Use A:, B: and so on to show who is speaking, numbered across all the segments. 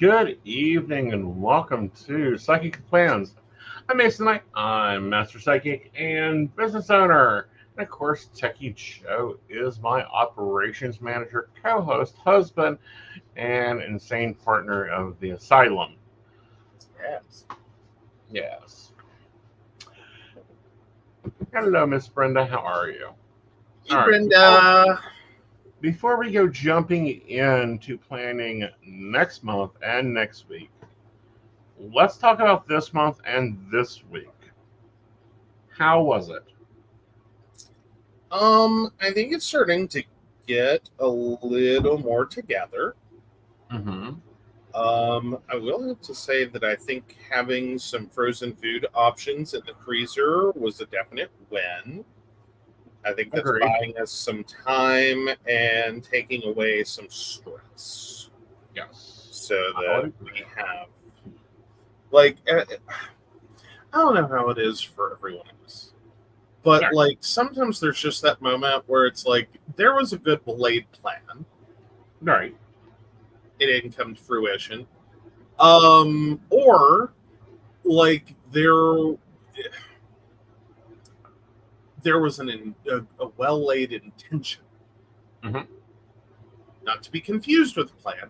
A: Good evening and welcome to Psychic Plans. I'm Aeson Knight. I'm Master Psychic and business owner. And of course, Techie Joe is my operations manager, co-host, husband, and insane partner of the asylum.
B: Yes.
A: Yes. Hello, Miss Brenda. How are you?
B: Hey,
A: All right.
B: Brenda.
A: Before we go jumping into planning next month and next week, let's talk about this month and this week. How was it?
B: I think it's starting to get a little more together.
A: Mm-hmm.
B: I will have to say that I think having some frozen food options in the freezer was a definite win. I think that's
A: Agreed.
B: buying us some time and taking away some stress.
A: Yes.
B: So
A: I would
B: that
A: agree.
B: we have, like, I don't know how it is for everyone else. But
A: Yeah.
B: like sometimes there's just that moment where it's like there was a good laid plan.
A: Right.
B: It didn't come to fruition. Or like there was a well laid intention.
A: Mm-hmm.
B: Not to be confused with plan.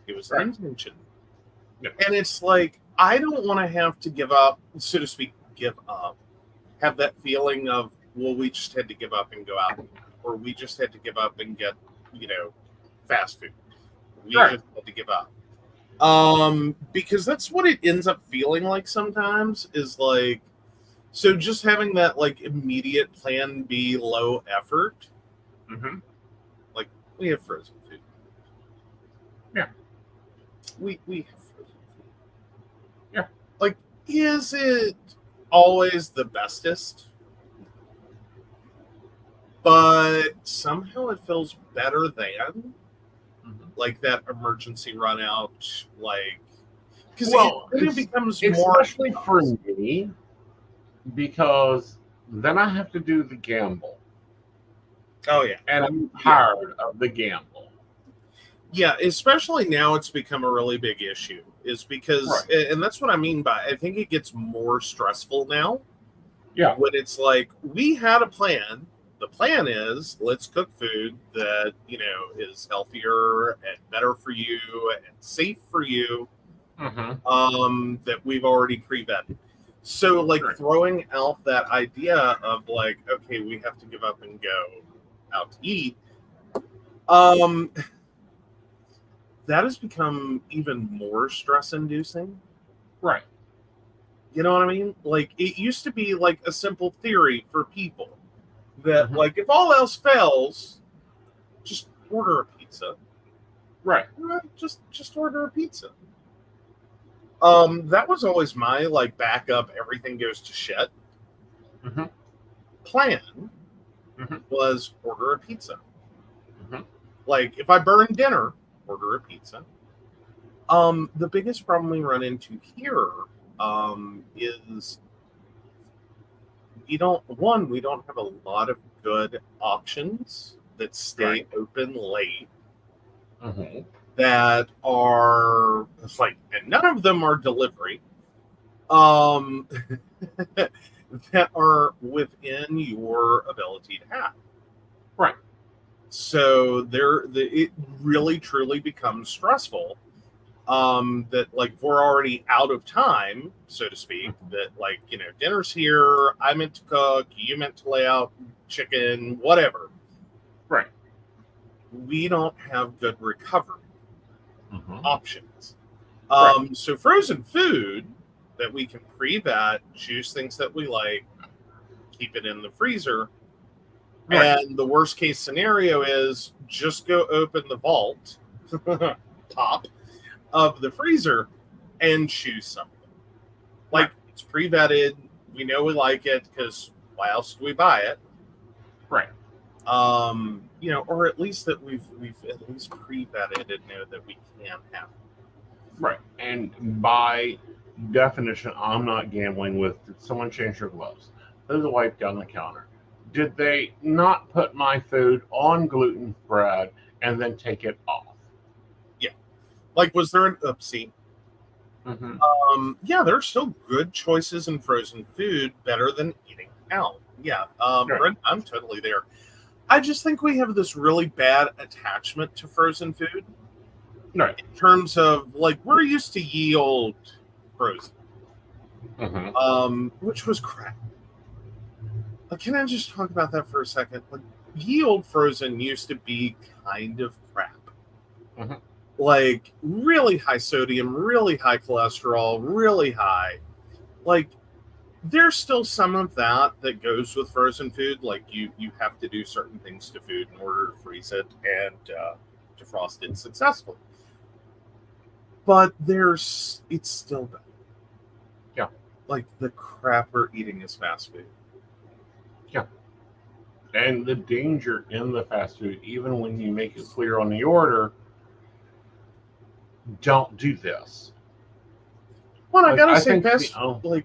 B: It was
A: Right.
B: an intention.
A: Yep.
B: And it's like I don't want to have to give up, so to speak, give up. Have that feeling of, well, we just had to give up and go out, or we just had to give up and get, fast food. We
A: Right.
B: just had to give up. Because that's what it ends up feeling like sometimes is like, so just having that like immediate plan B low effort,
A: Mm-hmm.
B: like we have frozen food.
A: Yeah.
B: We have frozen food.
A: Yeah.
B: Like, is it always the bestest? But somehow it feels better than
A: Mm-hmm.
B: like that emergency run out, like because
A: Well,
B: it becomes more
A: especially for me because then I have to do the gamble,
B: oh yeah.
A: and I'm tired of the gamble.
B: Yeah, especially now it's become a really big issue is because
A: Right.
B: and that's what I mean by I think it gets more stressful now
A: Yeah.
B: when it's like we had a plan. The plan is let's cook food that, is healthier and better for you and safe for you.
A: Mm-hmm.
B: That we've already pre-vetted. So like
A: Right.
B: throwing out that idea of like, okay, we have to give up and go out to eat. That has become even more stress inducing.
A: Right.
B: You know what I mean? Like it used to be like a simple theory for people that
A: Mm-hmm.
B: like if all else fails, just order a pizza.
A: Right.
B: Just order a pizza. That was always my like backup. Everything goes to shit.
A: Mm-hmm.
B: Plan
A: Mm-hmm.
B: was order a pizza.
A: Mm-hmm.
B: Like if I burn dinner, order a pizza. The biggest problem we run into here is we don't have a lot of good options that stay
A: Right.
B: open late
A: Mm-hmm.
B: that are it's like and none of them are delivery. Um that are within your ability to have.
A: Right.
B: So it really truly becomes stressful. That like we're already out of time, so to speak.
A: Mm-hmm.
B: That like dinner's here. I meant to cook. You meant to lay out chicken, whatever.
A: Right.
B: We don't have good recovery
A: Mm-hmm.
B: options.
A: Right.
B: So frozen food that we can pre-vet, choose things that we like, keep it in the freezer.
A: Right.
B: And the worst case scenario is just go open the vault, top of the freezer, and choose something. Like
A: Right.
B: it's pre-vetted. We know we like it because why else do we buy it?
A: Right.
B: Or at least that we've at least pre-vetted and know that we can have it.
A: Right. And by definition, I'm not gambling with did someone change their gloves? There's a wipe down the counter. Did they not put my food on gluten bread and then take it off?
B: Yeah. Like, was there an oopsie?
A: Mm-hmm.
B: Yeah, there's still good choices in frozen food, better than eating out. Yeah,
A: Right.
B: Brent, I'm totally there. I just think we have this really bad attachment to frozen food
A: Right.
B: in terms of, like, we're used to ye old frozen, which was crap. Like, can I just talk about that for a second? Like, ye old frozen used to be kind of crap.
A: Mm-hmm.
B: Like, really high sodium, really high cholesterol, really high. Like, there's still some of that goes with frozen food. Like, you have to do certain things to food in order to freeze it and defrost it successfully. But it's still bad.
A: Yeah.
B: Like, the crap we're eating is fast food.
A: Yeah. And the danger in the fast food, even when you make it clear on the order, don't do this.
B: Well, I
A: Like,
B: gotta
A: I
B: say,
A: think
B: like,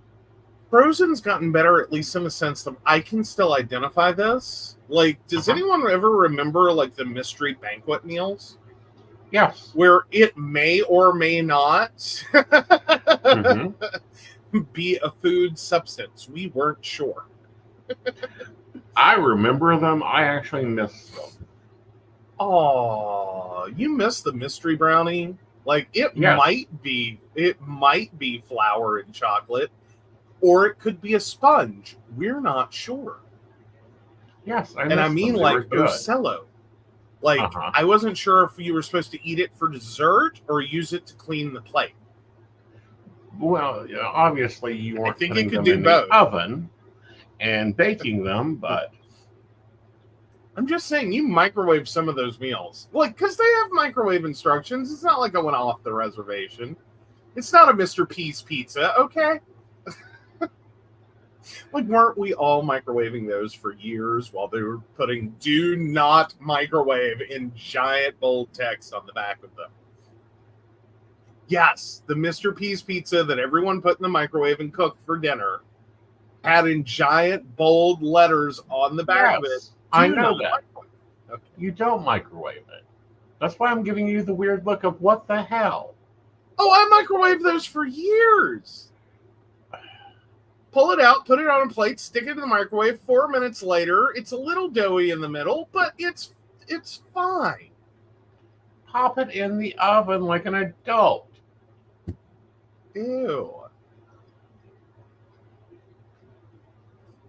B: Frozen's gotten better, at least in the sense that I can still identify this. Like, does anyone ever remember, like, the mystery banquet meals?
A: yes.
B: Where it may or may not be a food substance. We weren't sure.
A: I remember them. I actually missed them.
B: Oh, you missed the mystery brownie? Like, it
A: Yes.
B: might be flour and chocolate, or it could be a sponge. We're not sure.
A: Yes,
B: And I mean,
A: them. They
B: like,
A: were good.
B: Ocello. Like, I wasn't sure if you were supposed to eat it for dessert or use it to clean the plate.
A: Well, obviously you weren't putting them in
B: both.
A: the oven and baking them, but
B: I'm just saying, you microwave some of those meals. Like, because they have microwave instructions. It's not like I went off the reservation. It's not a Mr. P's pizza, okay? Like, weren't we all microwaving those for years while they were putting "do not microwave" in giant bold text on the back of them? Yes, the Mr. P's pizza that everyone put in the microwave and cooked for dinner had in giant bold letters on the back of it.
A: I know that. Okay. You don't microwave it. That's why I'm giving you the weird look of what the hell.
B: Oh, I microwaved those for years. Pull it out, put it on a plate, stick it in the microwave. 4 minutes later, it's a little doughy in the middle, but it's fine.
A: Pop it in the oven like an adult.
B: Ew.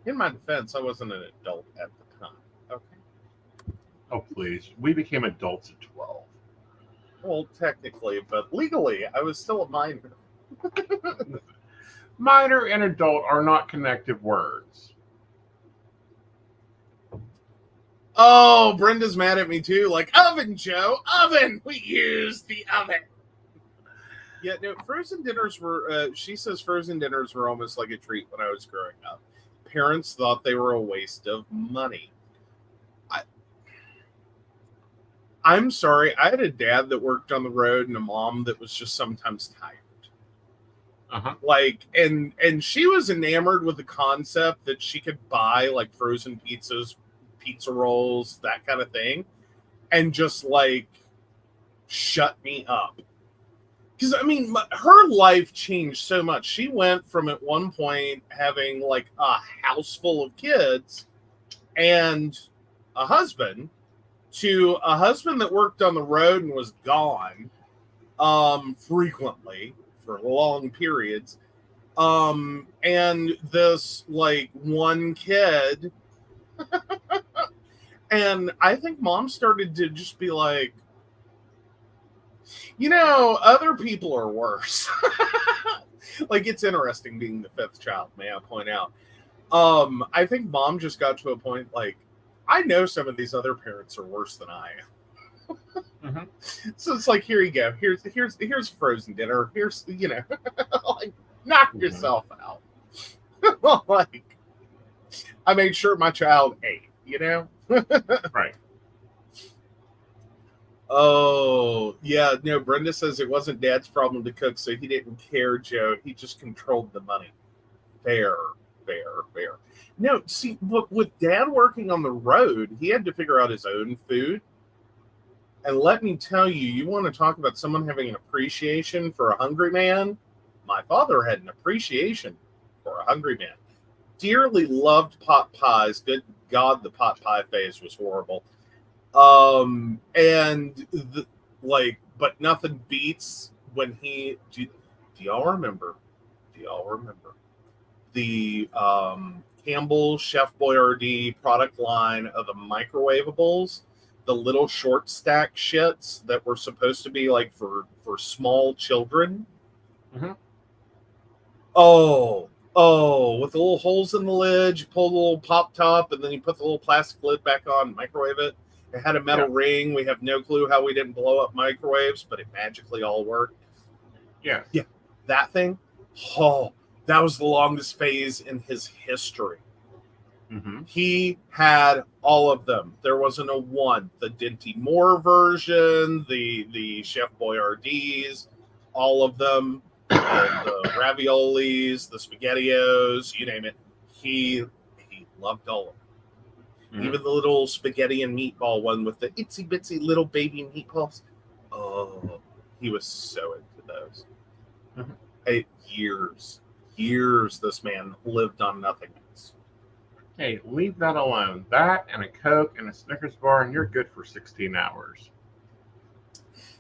B: In my defense, I wasn't an adult at the time. Okay.
A: Oh, please. We became adults at 12.
B: Well, technically, but legally, I was still a minor.
A: Minor and adult are not connective words.
B: Oh, Brenda's mad at me too. Like, oven, Joe, oven. We use the oven. Yeah, no, frozen dinners were, she says frozen dinners were almost like a treat when I was growing up. Parents thought they were a waste of money. I'm sorry. I had a dad that worked on the road and a mom that was just sometimes tired. Like, and she was enamored with the concept that she could buy like frozen pizzas, pizza rolls, that kind of thing, and just like shut me up. Because I mean, her life changed so much. She went from at one point having like a house full of kids and a husband to a husband that worked on the road and was gone frequently for long periods, and this like one kid. And I think mom started to just be like, you know, other people are worse. Like, it's interesting being the fifth child, may I point out. I think mom just got to a point like, I know some of these other parents are worse than I am. So it's like, here you go. Here's frozen dinner. Here's, you know, like, knock yourself out. Like, I made sure my child ate, you know?
A: Right.
B: Oh, yeah. No, Brenda says it wasn't dad's problem to cook, so he didn't care, Joe. He just controlled the money. Fair. No, see, with dad working on the road, he had to figure out his own food. And let me tell you, you want to talk about someone having an appreciation for a hungry man? My father had an appreciation for a hungry man. Dearly loved pot pies. Good God, the pot pie phase was horrible. But nothing beats when he. Do y'all remember? Do y'all remember the Campbell Chef Boyardee product line of the microwavables? The little short stack shits that were supposed to be like for small children.
A: Mm-hmm.
B: Oh, with the little holes in the lid, you pull the little pop top, and then you put the little plastic lid back on, microwave it. It had a metal ring. We have no clue how we didn't blow up microwaves, but it magically all worked.
A: Yeah.
B: Yeah, that thing. Oh, that was the longest phase in his history.
A: Mm-hmm.
B: He had all of them. There wasn't a one. The Dinty Moore version, the Chef Boyardees, all of them. The raviolis, the SpaghettiOs, you name it. He loved all of them. Mm-hmm. Even the little spaghetti and meatball one with the itsy bitsy little baby meatballs. Oh, he was so into those. Mm-hmm. Hey, years this man lived on nothing else.
A: Hey, leave that alone. That and a Coke and a Snickers bar, and you're good for 16 hours.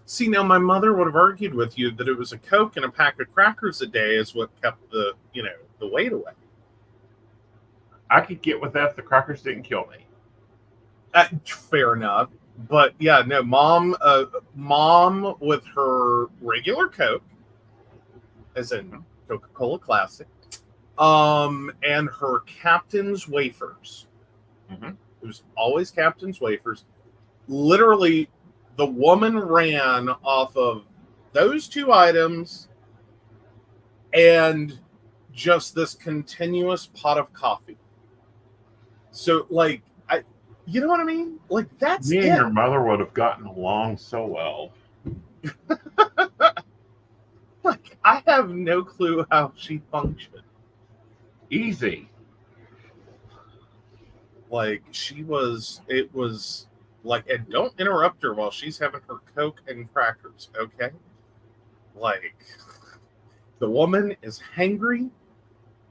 B: See, now my mother would have argued with you that it was a Coke and a pack of crackers a day is what kept the weight away.
A: I could get with that if the crackers didn't kill me.
B: Fair enough. But yeah, no, mom with her regular Coke, as in Coca-Cola Classic, and her Captain's wafers. Mm-hmm. It was always Captain's wafers. Literally, the woman ran off of those two items and just this continuous pot of coffee. So, like, you know what I mean? Like, that's
A: me and your mother would have gotten along so well.
B: Like, I have no clue how she functioned.
A: Easy.
B: Like, it was like, and don't interrupt her while she's having her Coke and crackers, okay? Like, the woman is hangry.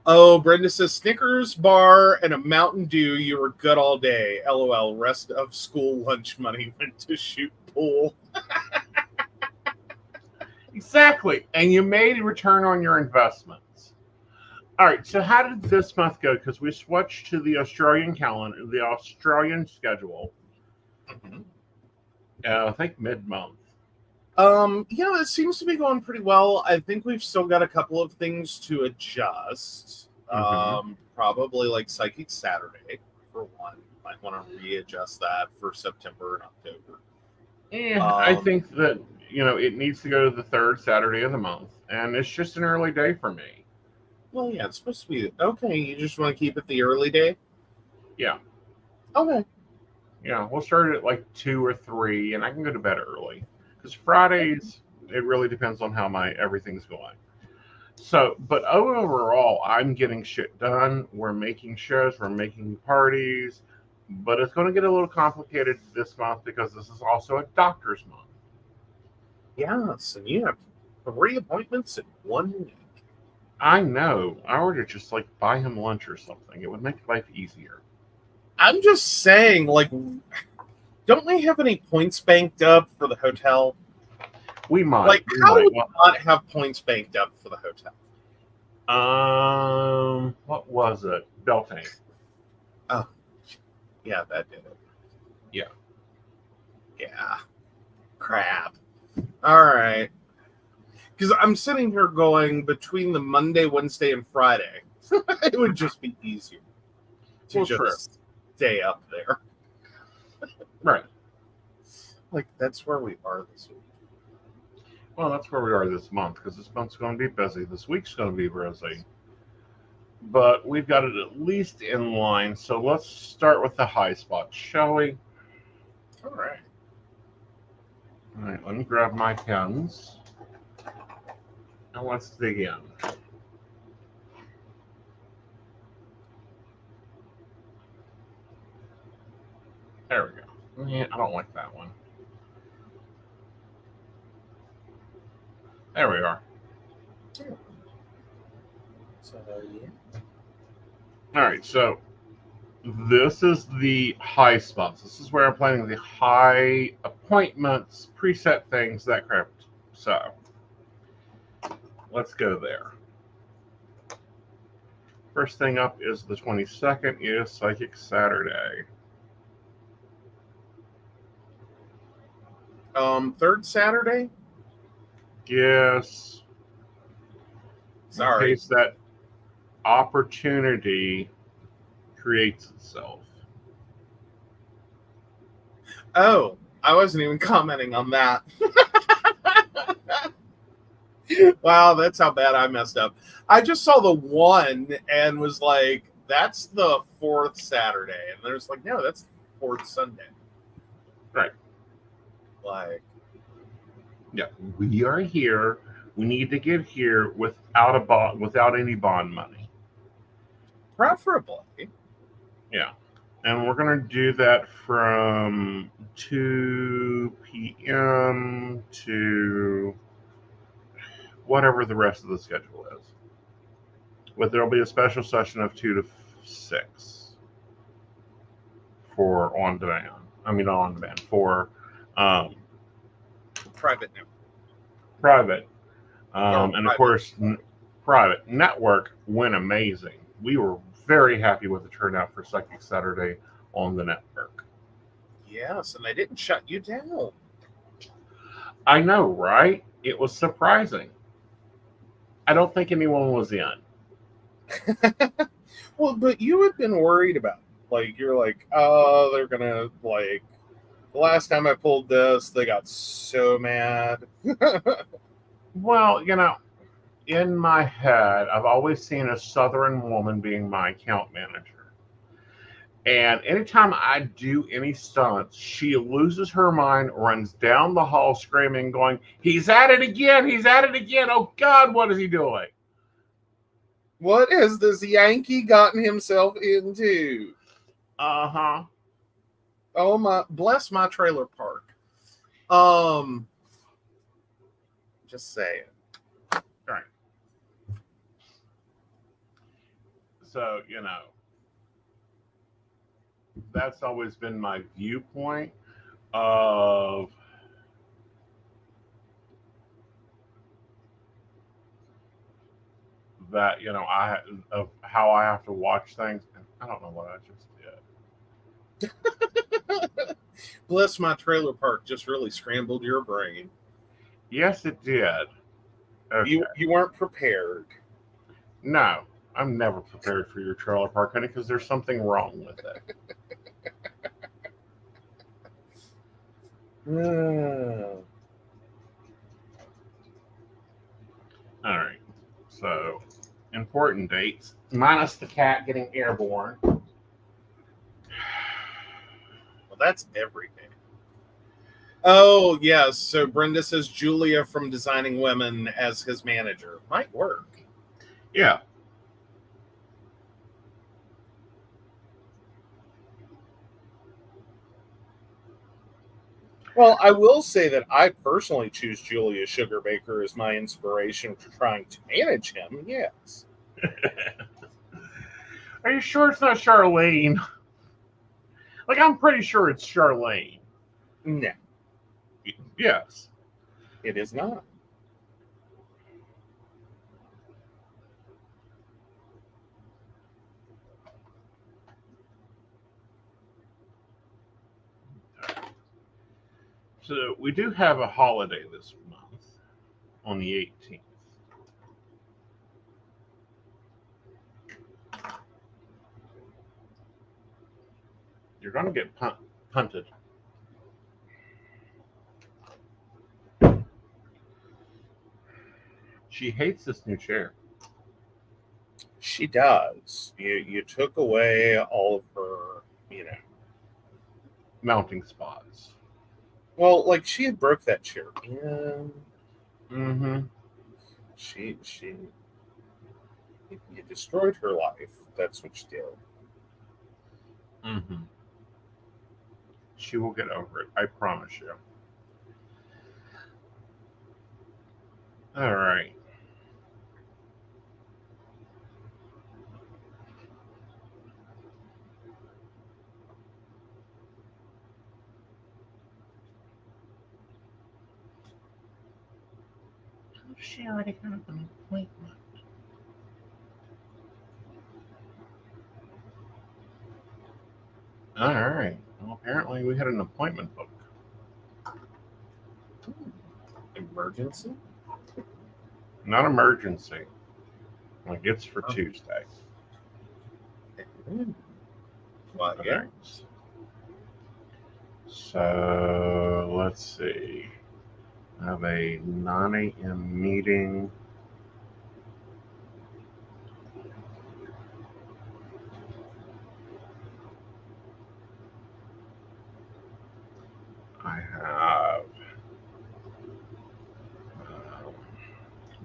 B: Oh, Brenda says Snickers bar and a Mountain Dew. You were good all day. LOL. Rest of school lunch money went to shoot pool.
A: Exactly. And you made a return on your investments. All right. So how did this month go? Because we switched to the Australian calendar, the Australian schedule. Mm-hmm. I think mid-month.
B: Yeah, it seems to be going pretty well. I think we've still got a couple of things to adjust. Mm-hmm. Probably like Psychic Saturday for one. Might want to readjust that for September and October.
A: And I think that it needs to go to the third Saturday of the month, and it's just an early day for me.
B: Well, yeah, it's supposed to be okay. You just want to keep it the early day?
A: Yeah.
B: Okay.
A: Yeah, we'll start at like 2 or 3, and I can go to bed early. Because Fridays, it really depends on how everything's going. So, but overall, I'm getting shit done. We're making shows, we're making parties, but it's going to get a little complicated this month because this is also a doctor's month.
B: Yes, and you have 3 appointments in 1 week.
A: I know. I ought to just like buy him lunch or something. It would make life easier.
B: I'm just saying, like, don't we have any points banked up for the hotel?
A: We might.
B: Like, how do we not have points banked up for the hotel?
A: What was it? Beltane.
B: Oh, yeah, that did it.
A: Yeah.
B: Yeah. Crap. All right. Because I'm sitting here going between the Monday, Wednesday, and Friday. It would just be easier to stay up there.
A: Right.
B: Like, that's where we are this week.
A: Well, that's where we are this month, because this month's going to be busy. This week's going to be busy. But we've got it at least in line, so let's start with the high spots, shall we?
B: All right.
A: All right, let me grab my pens. And let's dig in. There we go. Yeah, I don't like that one. There we are.
B: Yeah. So, yeah.
A: All right, so this is the high spots. This is where I'm planning the high appointments, preset things, that crap. So let's go there. First thing up is the 22nd is Psychic Saturday.
B: Third Saturday?
A: Yes.
B: Sorry.
A: In case that opportunity creates itself.
B: Oh, I wasn't even commenting on that. Wow, that's how bad I messed up. I just saw the one and was like, that's the fourth Saturday. And there's like, no, that's the fourth Sunday.
A: Right.
B: Like,
A: yeah, we are here. We need to get here without a bond, without any bond money.
B: preferably.
A: Yeah. And we're going to do that from 2 p.m. to whatever the rest of the schedule is. But there'll be a special session of 2 to 6 for on demand. I mean, not on demand, for
B: Private network.
A: private.
B: Or
A: And of
B: private.
A: course, private network went amazing. We were very happy with the turnout for Psychic Saturday on the network.
B: Yes, and they didn't shut you down.
A: I know, right? It was surprising. I don't think anyone was in.
B: Well, but you had been worried about it. Like, you're like, oh, they're going to, like, the last time I pulled this, they got so mad.
A: Well, in my head, I've always seen a Southern woman being my account manager. And anytime I do any stunts, she loses her mind, runs down the hall screaming, going, "He's at it again! He's at it again! Oh God, what is he doing?"
B: What has this Yankee gotten himself into?
A: Uh-huh.
B: Oh my, bless my trailer park. Just saying.
A: Right. So, that's always been my viewpoint of that, of how I have to watch things. And I don't know what I just did.
B: Bless my trailer park just really scrambled your brain.
A: Yes, it did. Okay.
B: You weren't prepared.
A: No, I'm never prepared for your trailer park, honey, because there's something wrong with it. All right. So, important dates, minus the cat getting airborne.
B: Well, that's every day. Oh, yes. So Brenda says Julia from Designing Women as his manager. Might work.
A: Yeah.
B: Well, I will say that I personally choose Julia Sugarbaker as my inspiration for trying to manage him. Yes.
A: Are you sure it's not Charlene? Like, I'm pretty sure it's Charlene.
B: No,
A: Yes.
B: it is not.
A: So we do have a holiday this month on the 18th. You're going to get punted. She hates this new chair.
B: She does. You took away all of her,
A: Mounting spots.
B: Well, like she had broke that chair. Yeah.
A: Mm-hmm.
B: She you destroyed her life. That's what you did.
A: Mm-hmm. She will get over it. I promise you. All right. She already got an appointment. All right. Well, apparently we had an appointment book.
B: Emergency?
A: Not emergency. Like it's for Tuesday.
B: Well,
A: All
B: yeah.
A: right. So let's see. I have a 9 a.m. meeting. I have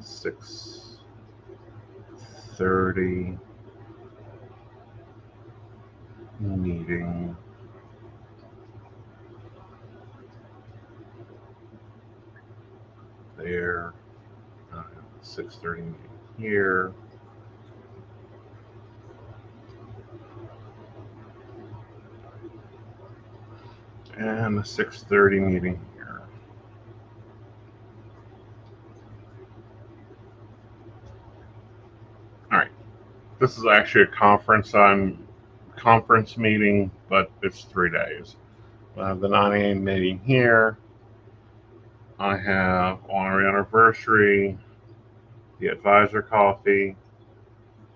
A: 6:30 meeting. There. I have 6:30 meeting here. And a 6:30 meeting here. All right. This is actually a conference meeting, but it's 3 days. I have the 9 a.m. meeting here. I have honorary anniversary, the advisor coffee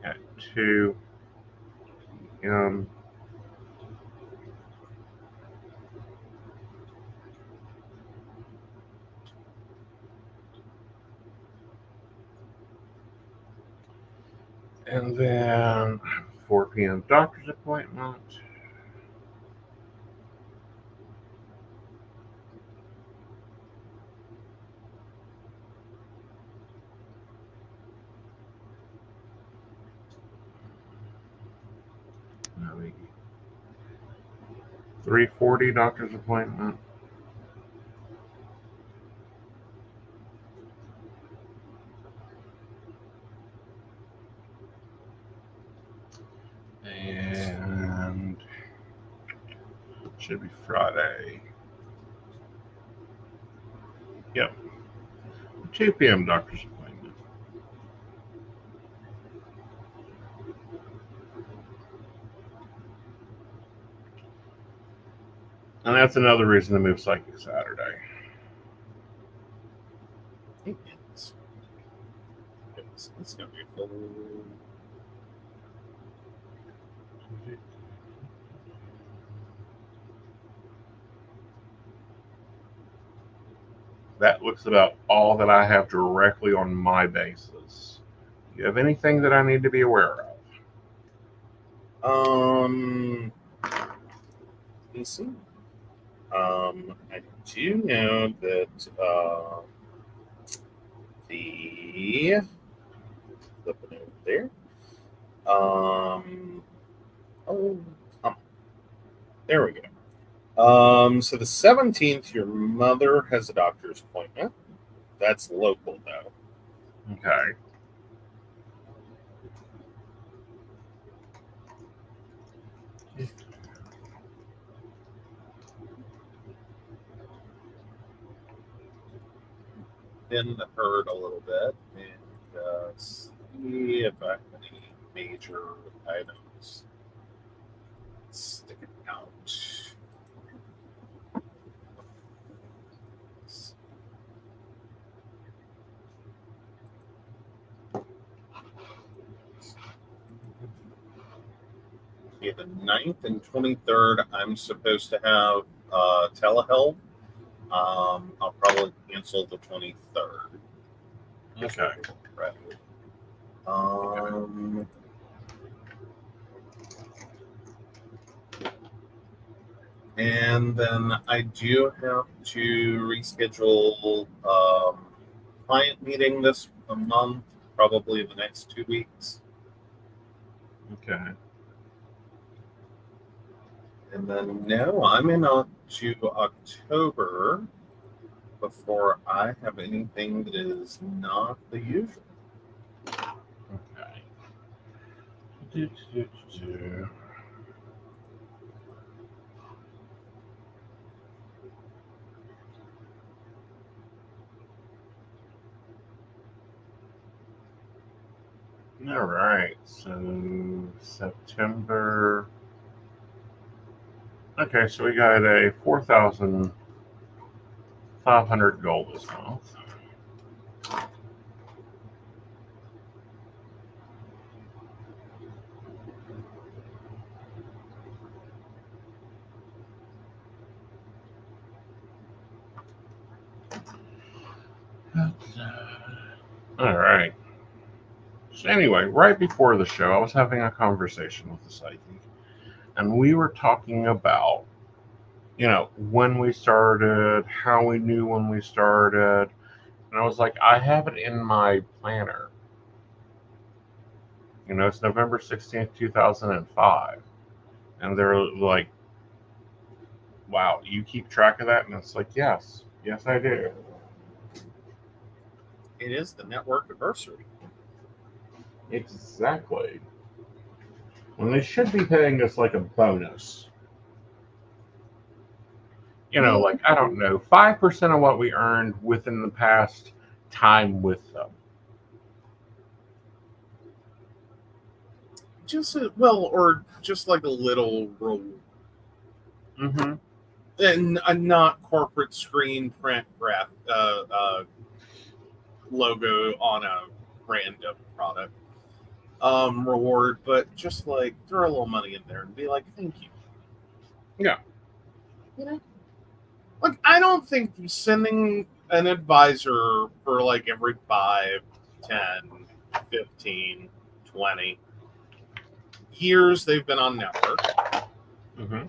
A: at 2 p.m. And then 4 p.m. doctor's appointment. Now 3:40 doctor's appointment. And should be Friday. Yep. 2 p.m. doctor's appointment. And that's another reason to move Psychic Saturday.
B: It's gonna be full.
A: That looks about all that I have directly on my basis. Do you have anything that I need to be aware of?
B: You see, I do know that the flipping over there. Oh, there we go. So the 17th, your mother has a doctor's appointment. That's local, though.
A: Okay.
B: Been hurt a little bit and see if I have any major items sticking out. Yeah, the 9th and 23rd, I'm supposed to have telehealth. I'll probably cancel the 23rd.
A: Okay.
B: And then I do have to reschedule client meeting this month, probably the next 2 weeks.
A: Okay.
B: And then now I'm in to October, before I have anything that is not the usual.
A: Okay. Do, do, do, do. All right, so September. Okay, so we got a 4,500 gold this month. All right. So anyway, right before the show, I was having a conversation with the psychic, and we were talking about, when we started, how we knew when we started, and I was like, I have it in my planner. It's November 16th, 2005, and they're like, "Wow, you keep track of that?" And it's like, yes, I do.
B: It is the network anniversary.
A: Exactly. When they should be paying us like a bonus. Like, I don't know, 5% of what we earned within the past time with them.
B: Or just like a little reward.
A: Mm-hmm.
B: And a not corporate screen print logo on a random product reward, but just like throw a little money in there and be like, thank you.
A: Yeah.
B: Like, I don't think sending an advisor for like every 5, 10, 15, 20 years they've been on network.
A: Mm-hmm.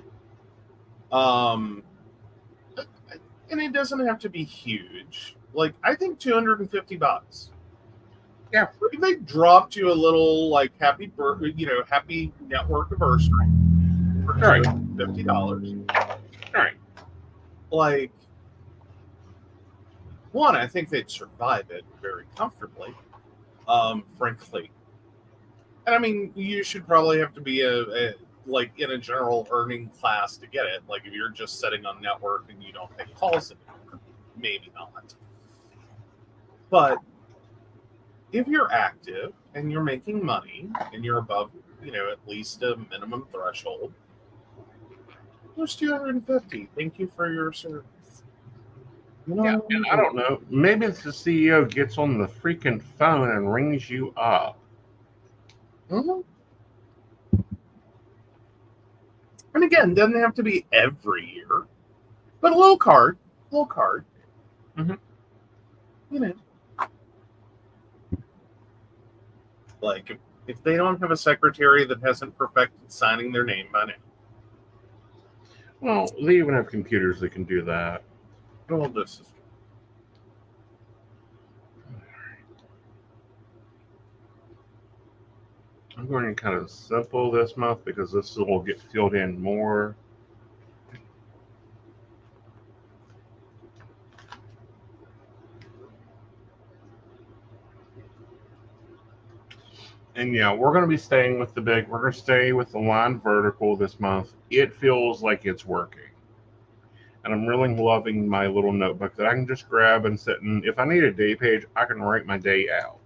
B: And it doesn't have to be huge. Like, I think $250.
A: Yeah.
B: If they dropped you a little like happy network anniversary for $250.
A: All right.
B: Like, one, I think they'd survive it very comfortably. Frankly. And I mean, you should probably have to be like in a general earning class to get it. Like, if you're just sitting on network and you don't take calls anymore, maybe not. But if you're active and you're making money and you're above, at least a minimum threshold, there's 250. Thank you for your service.
A: Yeah, and I don't know. Maybe it's the CEO gets on the freaking phone and rings you up.
B: Mm-hmm. And again, doesn't have to be every year, but a little card.
A: Mm-hmm.
B: Like, if they don't have a secretary that hasn't perfected signing their name by now.
A: Well, they even have computers that can do that.
B: Well, this is true.
A: I'm going to kind of simple this month because this will get filled in more. And yeah, we're going to be staying with we're going to stay with the line vertical this month. It feels like it's working. And I'm really loving my little notebook that I can just grab and sit and if I need a day page, I can write my day out.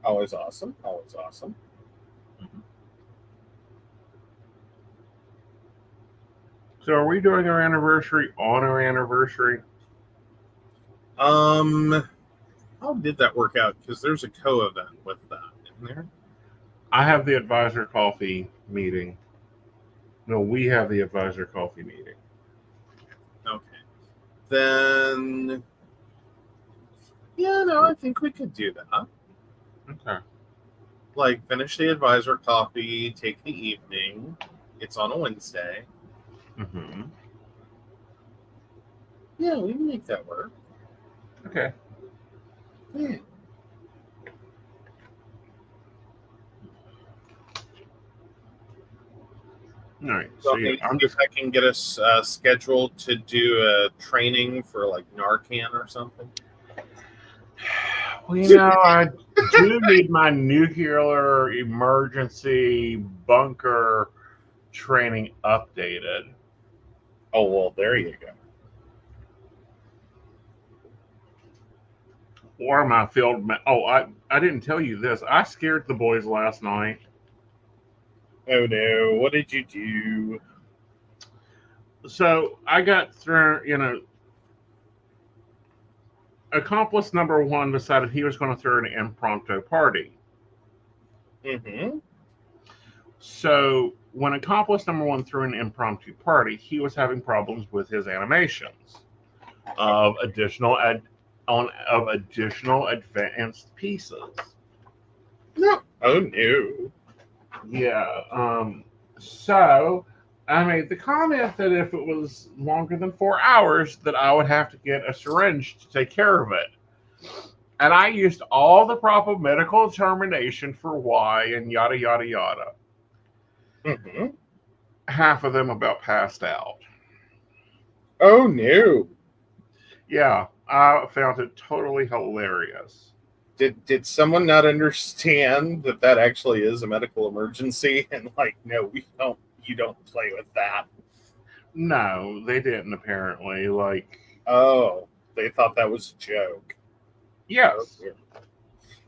B: Always awesome.
A: Mm-hmm. So are we doing our anniversary on our anniversary?
B: How did that work out? Because there's a co-event with that, isn't there?
A: I have the advisor coffee meeting. No, we have the advisor coffee meeting.
B: Okay. Then, yeah, no, I think we could do that.
A: Okay.
B: Like, finish the advisor coffee, take the evening. It's on a Wednesday.
A: Mm-hmm.
B: Yeah, we can make that work.
A: Okay.
B: Yeah.
A: All right.
B: So
A: So yeah,
B: maybe
A: I'm
B: see if
A: just
B: I can get us scheduled to do a training for like Narcan or something.
A: well, I do need my nuclear emergency bunker training updated.
B: Oh well, there you go.
A: Or my field. Oh, I didn't tell you this. I scared the boys last night.
B: Oh no, what did you do?
A: So I got through. Accomplice number one decided he was going to throw an impromptu party.
B: Mm-hmm.
A: So when accomplice number one threw an impromptu party, he was having problems with his animations of additional advanced pieces.
B: No. Oh no.
A: Yeah. So I made the comment that if it was longer than 4 hours, that I would have to get a syringe to take care of it. And I used all the proper medical determination for why and yada yada yada.
B: Mm-hmm.
A: Half of them about passed out.
B: Oh no.
A: Yeah, I found it totally hilarious.
B: Did someone not understand that that actually is a medical emergency and like no, we don't. You don't play with that.
A: No, they didn't apparently. Like,
B: Oh, they thought that was a joke. Oh,
A: yes,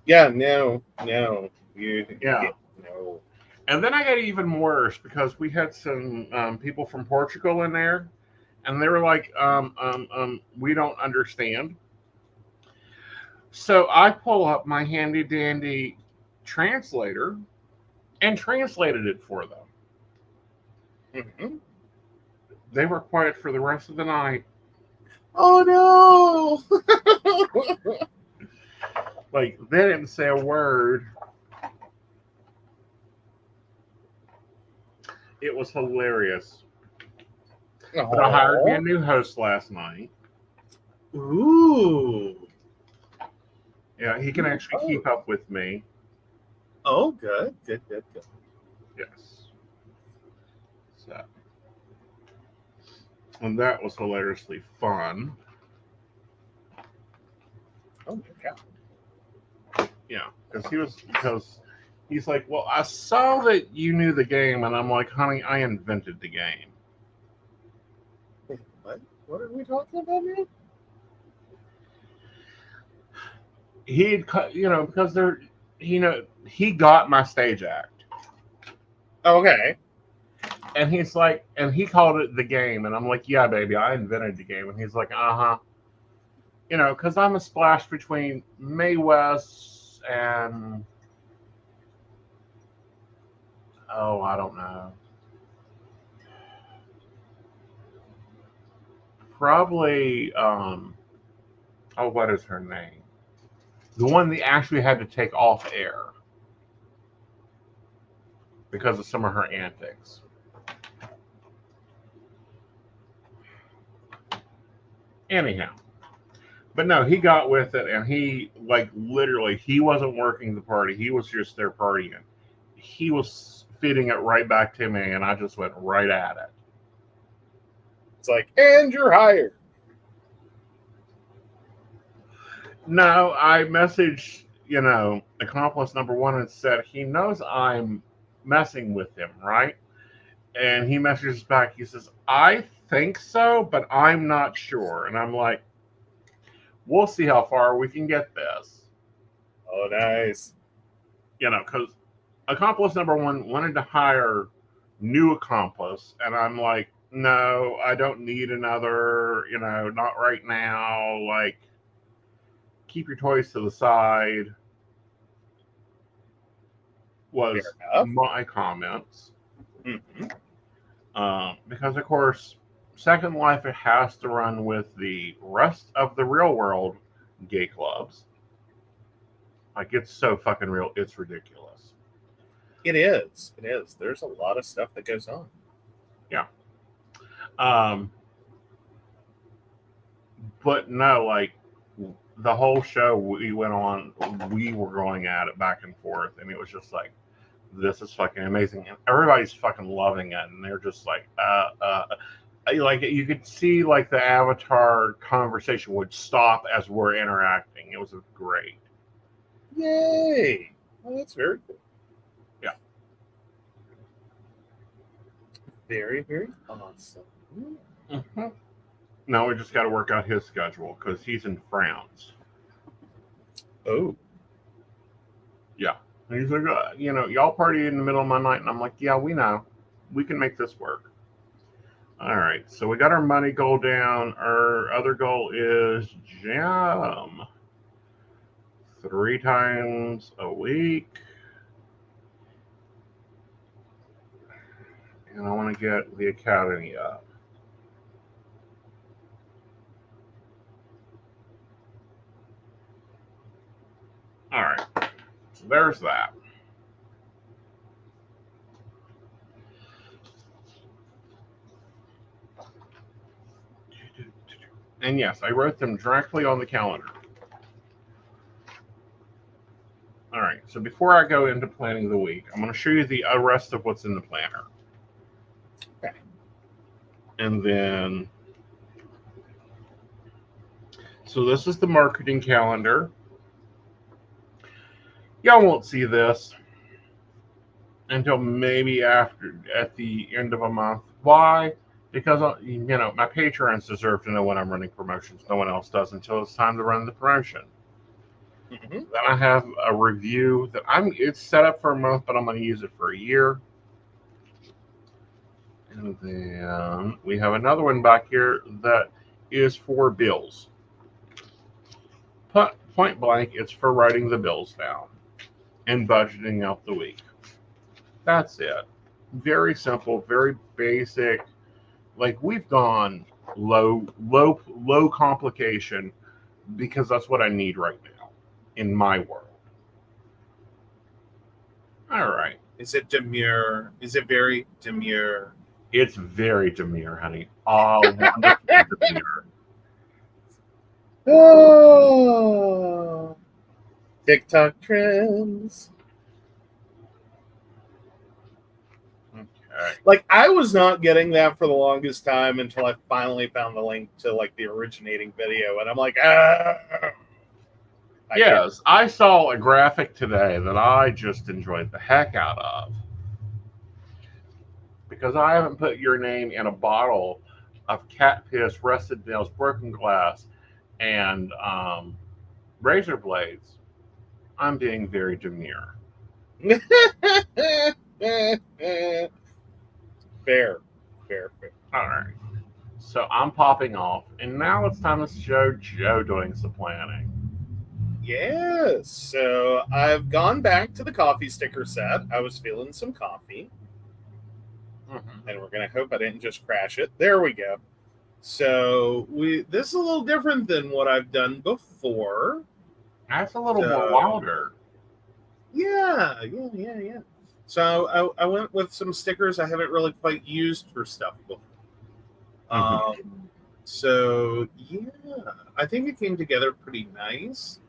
B: yeah. No, no. You
A: yeah.
B: yeah, no.
A: And then I got even worse because we had some people from Portugal in there, and they were like, we don't understand. So I pull up my handy dandy translator and translated it for them.
B: Mm-hmm.
A: They were quiet for the rest of the night.
B: Oh no.
A: Like, they didn't say a word. It was hilarious. But I hired me a
B: Oh.
A: new host last night.
B: Ooh.
A: Yeah, he can actually
B: Oh.
A: keep up with me.
B: Oh, good, good, good, good.
A: Yes. So, and that was hilariously fun.
B: Oh my god.
A: Yeah, because he's like, well, I saw that you knew the game, and I'm like, honey, I invented the game.
B: Wait, what? What are we talking about now?
A: He'd, because he got my stage act,
B: Okay.
A: and he's like, and he called it the game, and I'm like, yeah, baby, I invented the game, and he's like, uh huh, because I'm a splash between May West and oh, I don't know. Probably oh, what is her name? The one that actually had to take off air because of some of her antics. Anyhow, but no, he got with it, and he like literally he wasn't working the party. He was just there partying. He was feeding it right back to me, and I just went right at it.
B: It's like, and you're hired.
A: No, I messaged accomplice number one and said he knows I'm messing with him, right? And he messages back. He says, I think so, but I'm not sure. And I'm like, we'll see how far we can get this.
B: Oh, nice.
A: Because accomplice number one wanted to hire new accomplice. And I'm like, no, I don't need another, not right now. Like, keep your toys to the side,
B: Fair
A: was
B: enough.
A: my comments.
B: Mm-hmm.
A: Because, of course, Second Life it has to run with the rest of the real world gay clubs. Like, it's so fucking real, it's ridiculous.
B: It is. It is. There's a lot of stuff that goes on.
A: Yeah. Um, but no, like, the whole show we went on, we were going at it back and forth, and it was just like, this is fucking amazing, and everybody's fucking loving it, and they're just like you could see like the avatar conversation would stop as we're interacting. It was great.
B: Yay! Well, that's very cool.
A: Yeah.
B: Very, very awesome.
A: Mm-hmm. Now we just got to work out his schedule because he's in France.
B: Oh.
A: Yeah. And he's like, y'all party in the middle of my night. And I'm like, yeah, we know. We can make this work. All right. So we got our money goal down. Our other goal is jam 3 times a week. And I want to get the academy up. All right. So there's that. And yes, I wrote them directly on the calendar. All right, so before I go into planning the week, I'm going to show you the rest of what's in the planner.
B: Okay.
A: And then, so this is the marketing calendar. Y'all won't see this until maybe at the end of a month. Why? Because, my patrons deserve to know when I'm running promotions. No one else does until it's time to run the promotion. Mm-hmm. Then I have a review that it's set up for a month, but I'm going to use it for a year. And then we have another one back here that is for bills. Point blank, it's for writing the bills down and budgeting out the week. That's it. Very simple, very basic. Like, we've gone low complication because that's what I need right now in my world. All right.
B: Is it demure? Is it very demure?
A: It's very demure, honey. Oh, wonderful demure.
B: Oh, TikTok trends.
A: Okay.
B: Like, I was not getting that for the longest time until I finally found the link to like the originating video, and I'm like,
A: Yes, I saw a graphic today that I just enjoyed the heck out of. Because I haven't put your name in a bottle of cat piss, rusted nails, broken glass, and razor blades, I'm being very demure.
B: Fair.
A: All right. So I'm popping off, and now it's time to show Joe doing some planning.
B: Yes. So I've gone back to the coffee sticker set. I was feeling some coffee. Mm-hmm. And we're going to hope I didn't just crash it. There we go. So this is a little different than what I've done before.
A: That's a little more wilder.
B: Yeah. So I went with some stickers I haven't really quite used for stuff before. Mm-hmm. So yeah, I think it came together pretty nice.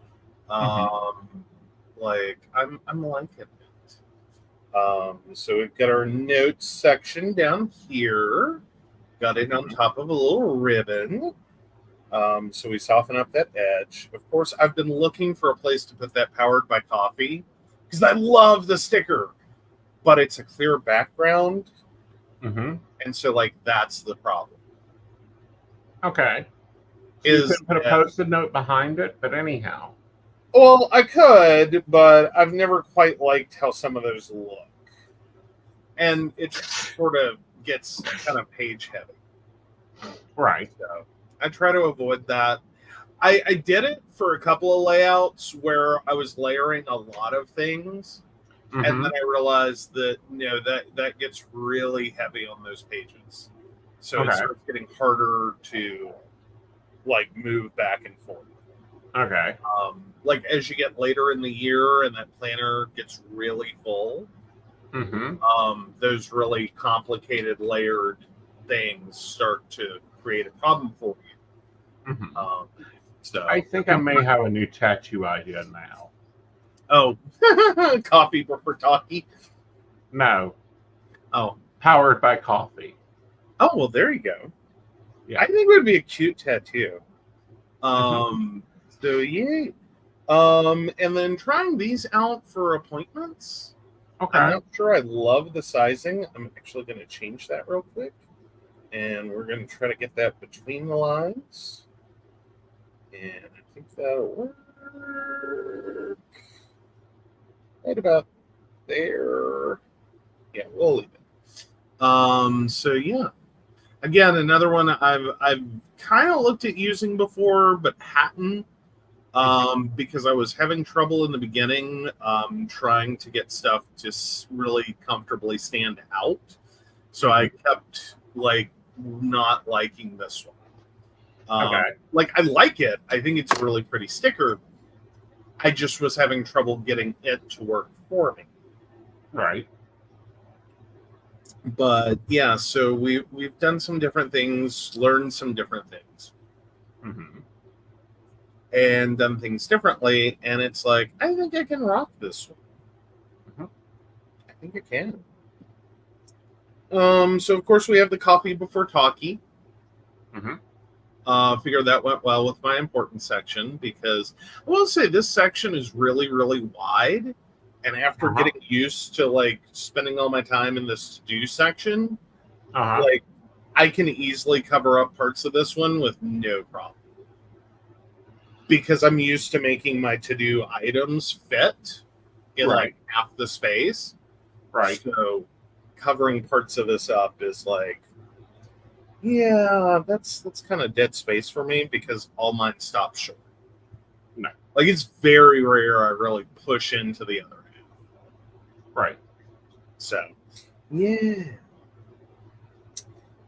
B: Like I'm liking it. So we've got our notes section down here. Got it on top of a little ribbon. So we soften up that edge. Of course, I've been looking for a place to put that powered by coffee because I love the sticker, but it's a clear background. Mm-hmm. And so like that's the problem.
A: Okay. So you could put a Post-it note behind it, but anyhow.
B: Well, I could, but I've never quite liked how some of those look. And it sort of gets kind of page heavy.
A: Right.
B: So I try to avoid that. I did it for a couple of layouts where I was layering a lot of things. Mm-hmm. And then I realized that, that gets really heavy on those pages. So it starts getting harder to like move back and forth.
A: Okay.
B: Like as you get later in the year and that planner gets really full, those really complicated layered things start to create a problem for you. Mm-hmm. So
A: I think I may have a new tattoo idea now.
B: Oh, coffee before talkie.
A: No,
B: Oh,
A: powered by coffee.
B: oh, well, there you go.
A: Yeah.
B: I think it would be a cute tattoo.
A: Mm-hmm.
B: So yay. And then trying these out for appointments. I'm
A: Okay.
B: not sure I love the sizing. I'm actually going to change that real quick. And we're going to try to get that between the lines. And I think that'll work right about there. Yeah, we'll leave it. So yeah. Again, another one I've kind of looked at using before, but hadn't. Because I was having trouble in the beginning trying to get stuff to really comfortably stand out. So I kept like not liking this one.
A: Okay.
B: Like I like it. I think it's a really pretty sticker. I just was having trouble getting it to work for me.
A: Right.
B: But yeah, so we've done some different things, learned some different things,
A: Mm-hmm.
B: and done things differently. And it's like, I think I can rock this one.
A: Mm-hmm.
B: I think I can. So of course we have the coffee before talkie.
A: Mm-hmm.
B: Figure that went well with my important section because I will say this section is really, really wide. And after
A: Uh-huh.
B: getting used to like spending all my time in this to-do section,
A: Uh-huh.
B: like I can easily cover up parts of this one with no problem. Because I'm used to making my to-do items fit in like half the space.
A: Right.
B: So covering parts of this up is like, yeah, that's kind of dead space for me because all mine stops short.
A: No.
B: Like it's very rare I really push into the other half.
A: Right.
B: So yeah.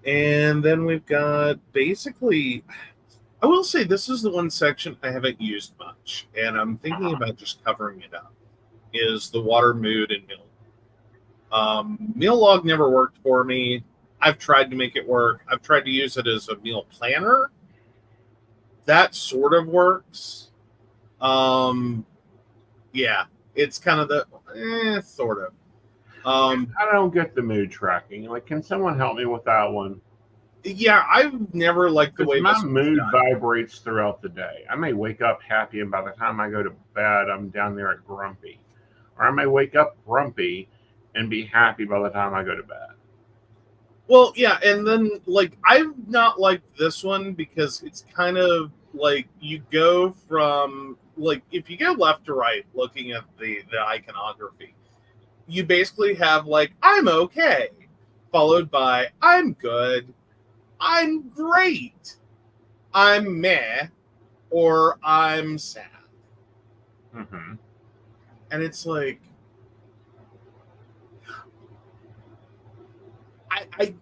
B: And then we've got basically, I will say this is the one section I haven't used much, and I'm thinking about just covering it up, is the water, mood, and meal. Meal log never worked for me. I've tried to make it work. I've tried to use it as a meal planner. That sort of works. Yeah, it's kind of the sort of.
A: I don't get the mood tracking. Like, can someone help me with that one?
B: Yeah, I've never liked the
A: Because
B: way
A: my
B: this
A: mood
B: one's done.
A: vibrates throughout the day. I may wake up happy, and by the time I go to bed, I'm down there at grumpy. Or I may wake up grumpy and be happy by the time I go to bed.
B: Well, yeah, and then like I've not liked this one because it's kind of like you go from like if you go left to right looking at the iconography, you basically have like I'm okay, followed by I'm good, I'm great, I'm meh, or I'm sad.
A: Mm-hmm.
B: And it's like I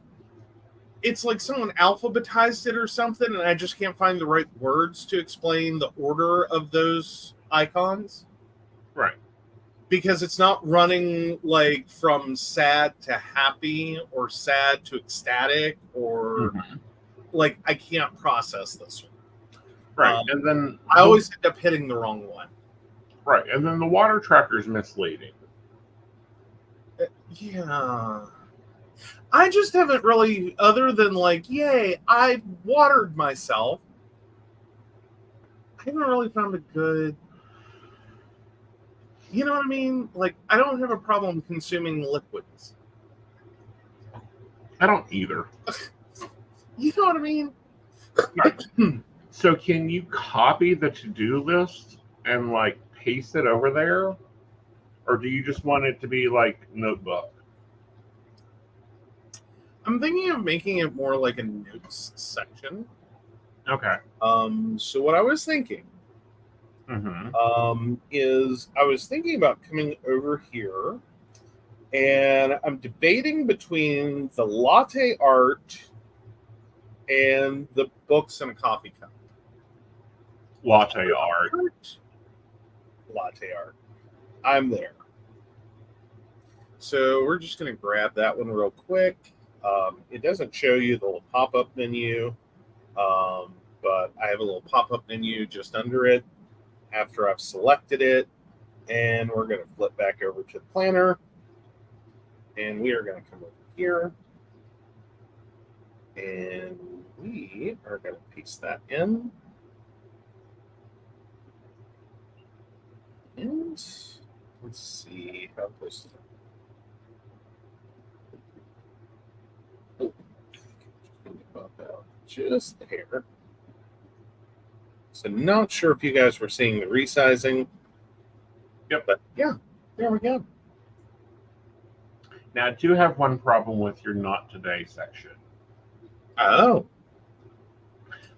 B: it's like someone alphabetized it or something, and I just can't find the right words to explain the order of those icons
A: Right.
B: because it's not running like from sad to happy or sad to ecstatic or
A: Mm-hmm.
B: like I can't process this one.
A: Right. And then
B: I always end up hitting the wrong one.
A: right. And then the water tracker is misleading.
B: Yeah. I just haven't really, other than like, yay, I watered myself. I haven't really found a good. You know what I mean? Like, I don't have a problem consuming liquids.
A: I don't either.
B: You know what I mean?
A: Right. So can you copy the to-do list and like paste it over there? Or do you just want it to be like notebook?
B: I'm thinking of making it more like a notes section.
A: Okay.
B: So what I was thinking
A: Mm-hmm.
B: is I was thinking about coming over here and I'm debating between the latte art and the books and a coffee cup.
A: Latte art.
B: Latte art. I'm there. So we're just going to grab that one real quick. It doesn't show you the little pop-up menu, but I have a little pop-up menu just under it after I've selected it. And we're going to flip back over to the planner. And we are going to come over here. And we are going to paste that in. And let's see how close is that. Oh, bump out just a hair. So not sure if you guys were seeing the resizing.
A: Yep.
B: But yeah, there we go.
A: Now, I do have one problem with your Not Today section.
B: Oh.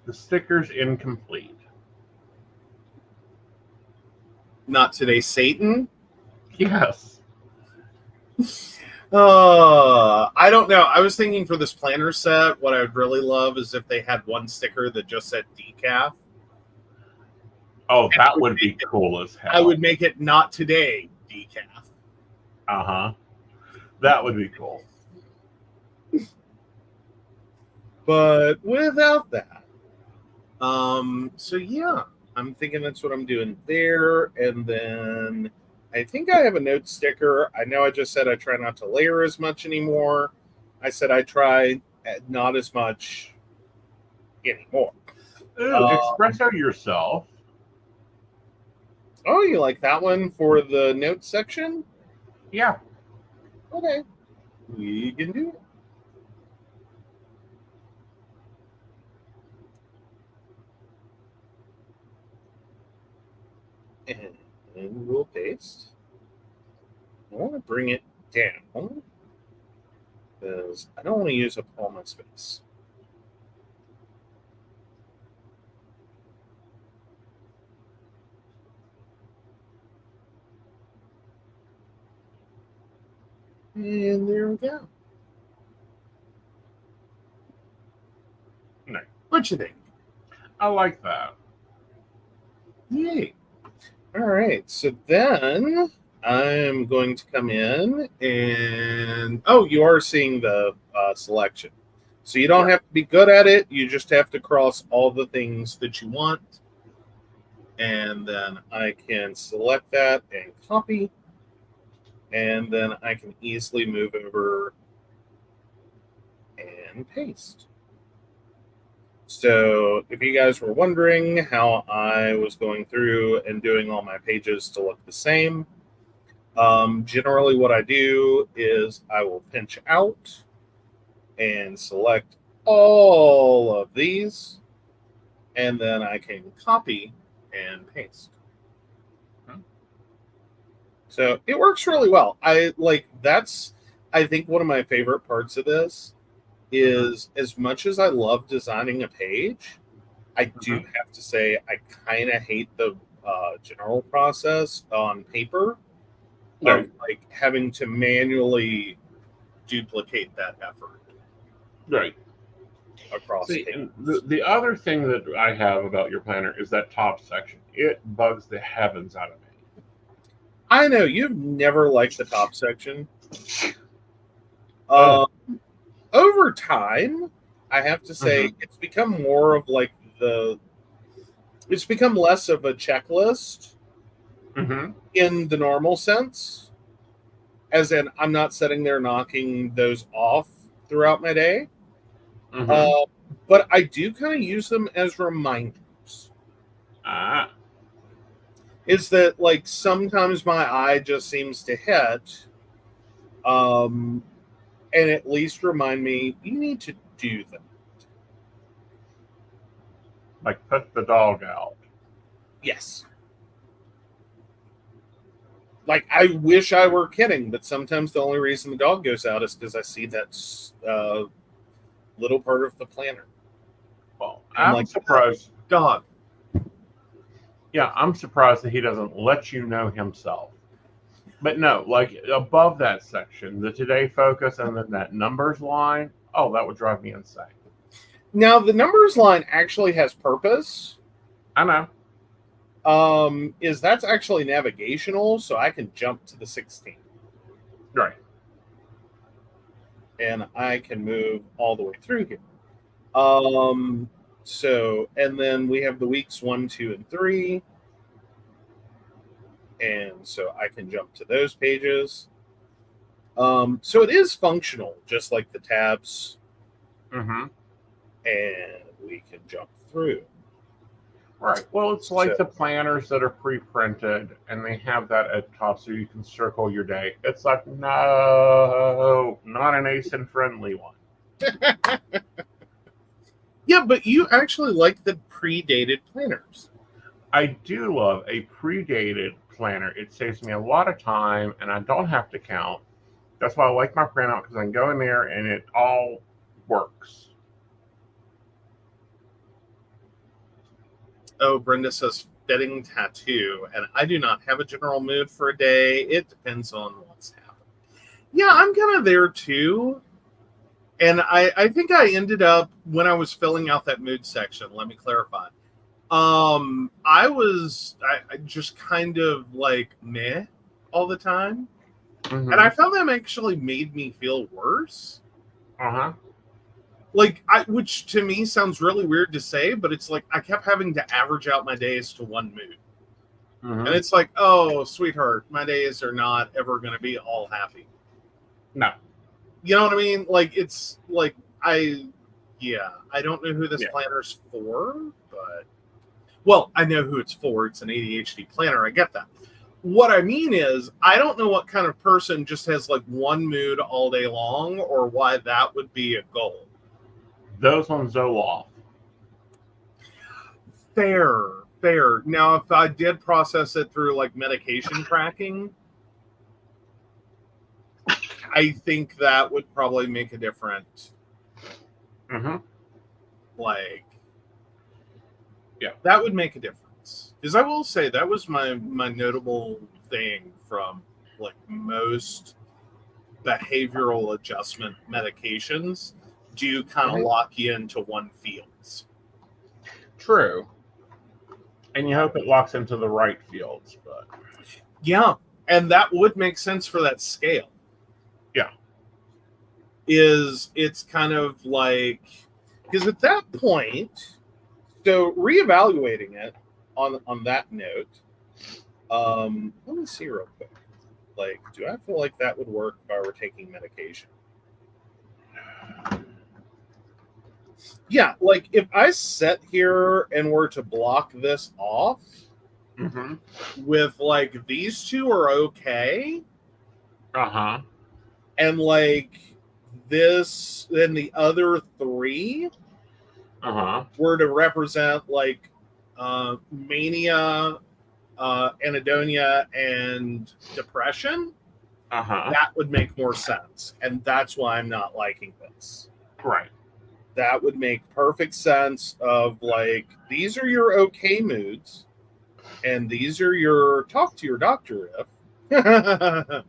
A: The sticker's incomplete.
B: Not today, Satan?
A: Yes.
B: I don't know. I was thinking for this planner set, what I would really love is if they had one sticker that just said decaf.
A: Oh, that would be cool as hell.
B: I would make it not today decaf.
A: Uh-huh. That would be cool.
B: But without that. So yeah, I'm thinking that's what I'm doing there. And then I think I have a note sticker. I know I just said I try not to layer as much anymore. I said I try not as much anymore.
A: Ooh, espresso yourself.
B: Oh, you like that one for the note section?
A: Yeah.
B: Okay. We can do it. And we'll paste. I want to bring it down because I don't want to use up all my space. And there we go.
A: No.
B: What you think?
A: I like that.
B: Yay. All right. So then I'm going to come in and you are seeing the selection. So you don't have to be good at it. You just have to cross all the things that you want. And then I can select that and copy. And then I can easily move over and paste. So if you guys were wondering how I was going through and doing all my pages to look the same, generally what I do is I will pinch out and select all of these, and then I can copy and paste. So it works really well. That's I think one of my favorite parts of this is as much as I love designing a page, I do have to say I kind of hate the general process on paper of like having to manually duplicate that effort.
A: Right.
B: Across pages.
A: The other thing that I have about your planner is that top section. It bugs the heavens out of me.
B: I know you've never liked the top section. Over time, I have to say it's become more of like it's become less of a checklist in the normal sense. As in, I'm not sitting there knocking those off throughout my day. But I do kind of use them as reminders. Is that like sometimes my eye just seems to hit, and at least remind me you need to do that.
A: Like put the dog out.
B: Yes. Like I wish I were kidding, but sometimes the only reason the dog goes out is because I see that little part of the planner.
A: Well, I'm like, surprised.
B: Dog.
A: Yeah, I'm surprised that he doesn't let you know himself. But no, like above that section, the today focus and then that numbers line, that would drive me insane.
B: Now, the numbers line actually has purpose.
A: I know.
B: That's actually navigational, so I can jump to the 16.
A: Right.
B: And I can move all the way through here. So, and then we have the weeks 1, 2, and 3. And so I can jump to those pages. So it is functional, just like the tabs,
A: Mm-hmm.
B: and we can jump through.
A: Right. Well, it's like
B: So-
A: the planners that are pre-printed, and they have that at top so you can circle your day. It's like, no, not an Aeson friendly one.
B: Yeah, but you actually like the predated planners.
A: I do love a predated planner. It saves me a lot of time, and I don't have to count. That's why I like my printout, because I can go in there and it all works.
B: Oh, Brenda says fitting tattoo, and I do not have a general mood for a day. It depends on what's happening. Yeah, I'm kind of there too. And I think I ended up, when I was filling out that mood section, let me clarify. I just kind of like meh all the time.
A: Mm-hmm.
B: And I found that actually made me feel worse.
A: Uh-huh.
B: Like, which to me sounds really weird to say, but it's like I kept having to average out my days to one mood.
A: Mm-hmm.
B: And it's like, oh, sweetheart, my days are not ever going to be all happy.
A: No.
B: You know what I mean? Like, it's like, I don't know who this
A: Yeah.
B: planner's for, but, well, I know who it's for. It's an ADHD planner. I get that. What I mean is, I don't know what kind of person just has like one mood all day long, or why that would be a goal.
A: Those ones go off.
B: Fair. Now, if I did process it through like medication tracking, I think that would probably make a difference.
A: Mm-hmm.
B: Like,
A: yeah,
B: that would make a difference. Because I will say that was my notable thing from like most behavioral adjustment medications. Do kind of lock you into one fields.
A: True. And you hope it locks into the right fields, but
B: yeah, and that would make sense for that scale.
A: Yeah.
B: It's kind of like, because at that point, so reevaluating it on that note, let me see real quick. Like, do I feel like that would work if I were taking medication? Yeah, like if I sat here and were to block this off
A: mm-hmm.
B: with like these two are okay,
A: Uh-huh.
B: and like this, then the other three
A: Uh-huh.
B: were to represent like mania, anhedonia, and depression,
A: Uh-huh.
B: that would make more sense. And that's why I'm not liking this.
A: Right.
B: That would make perfect sense of like, these are your okay moods, and these are your talk to your doctor if.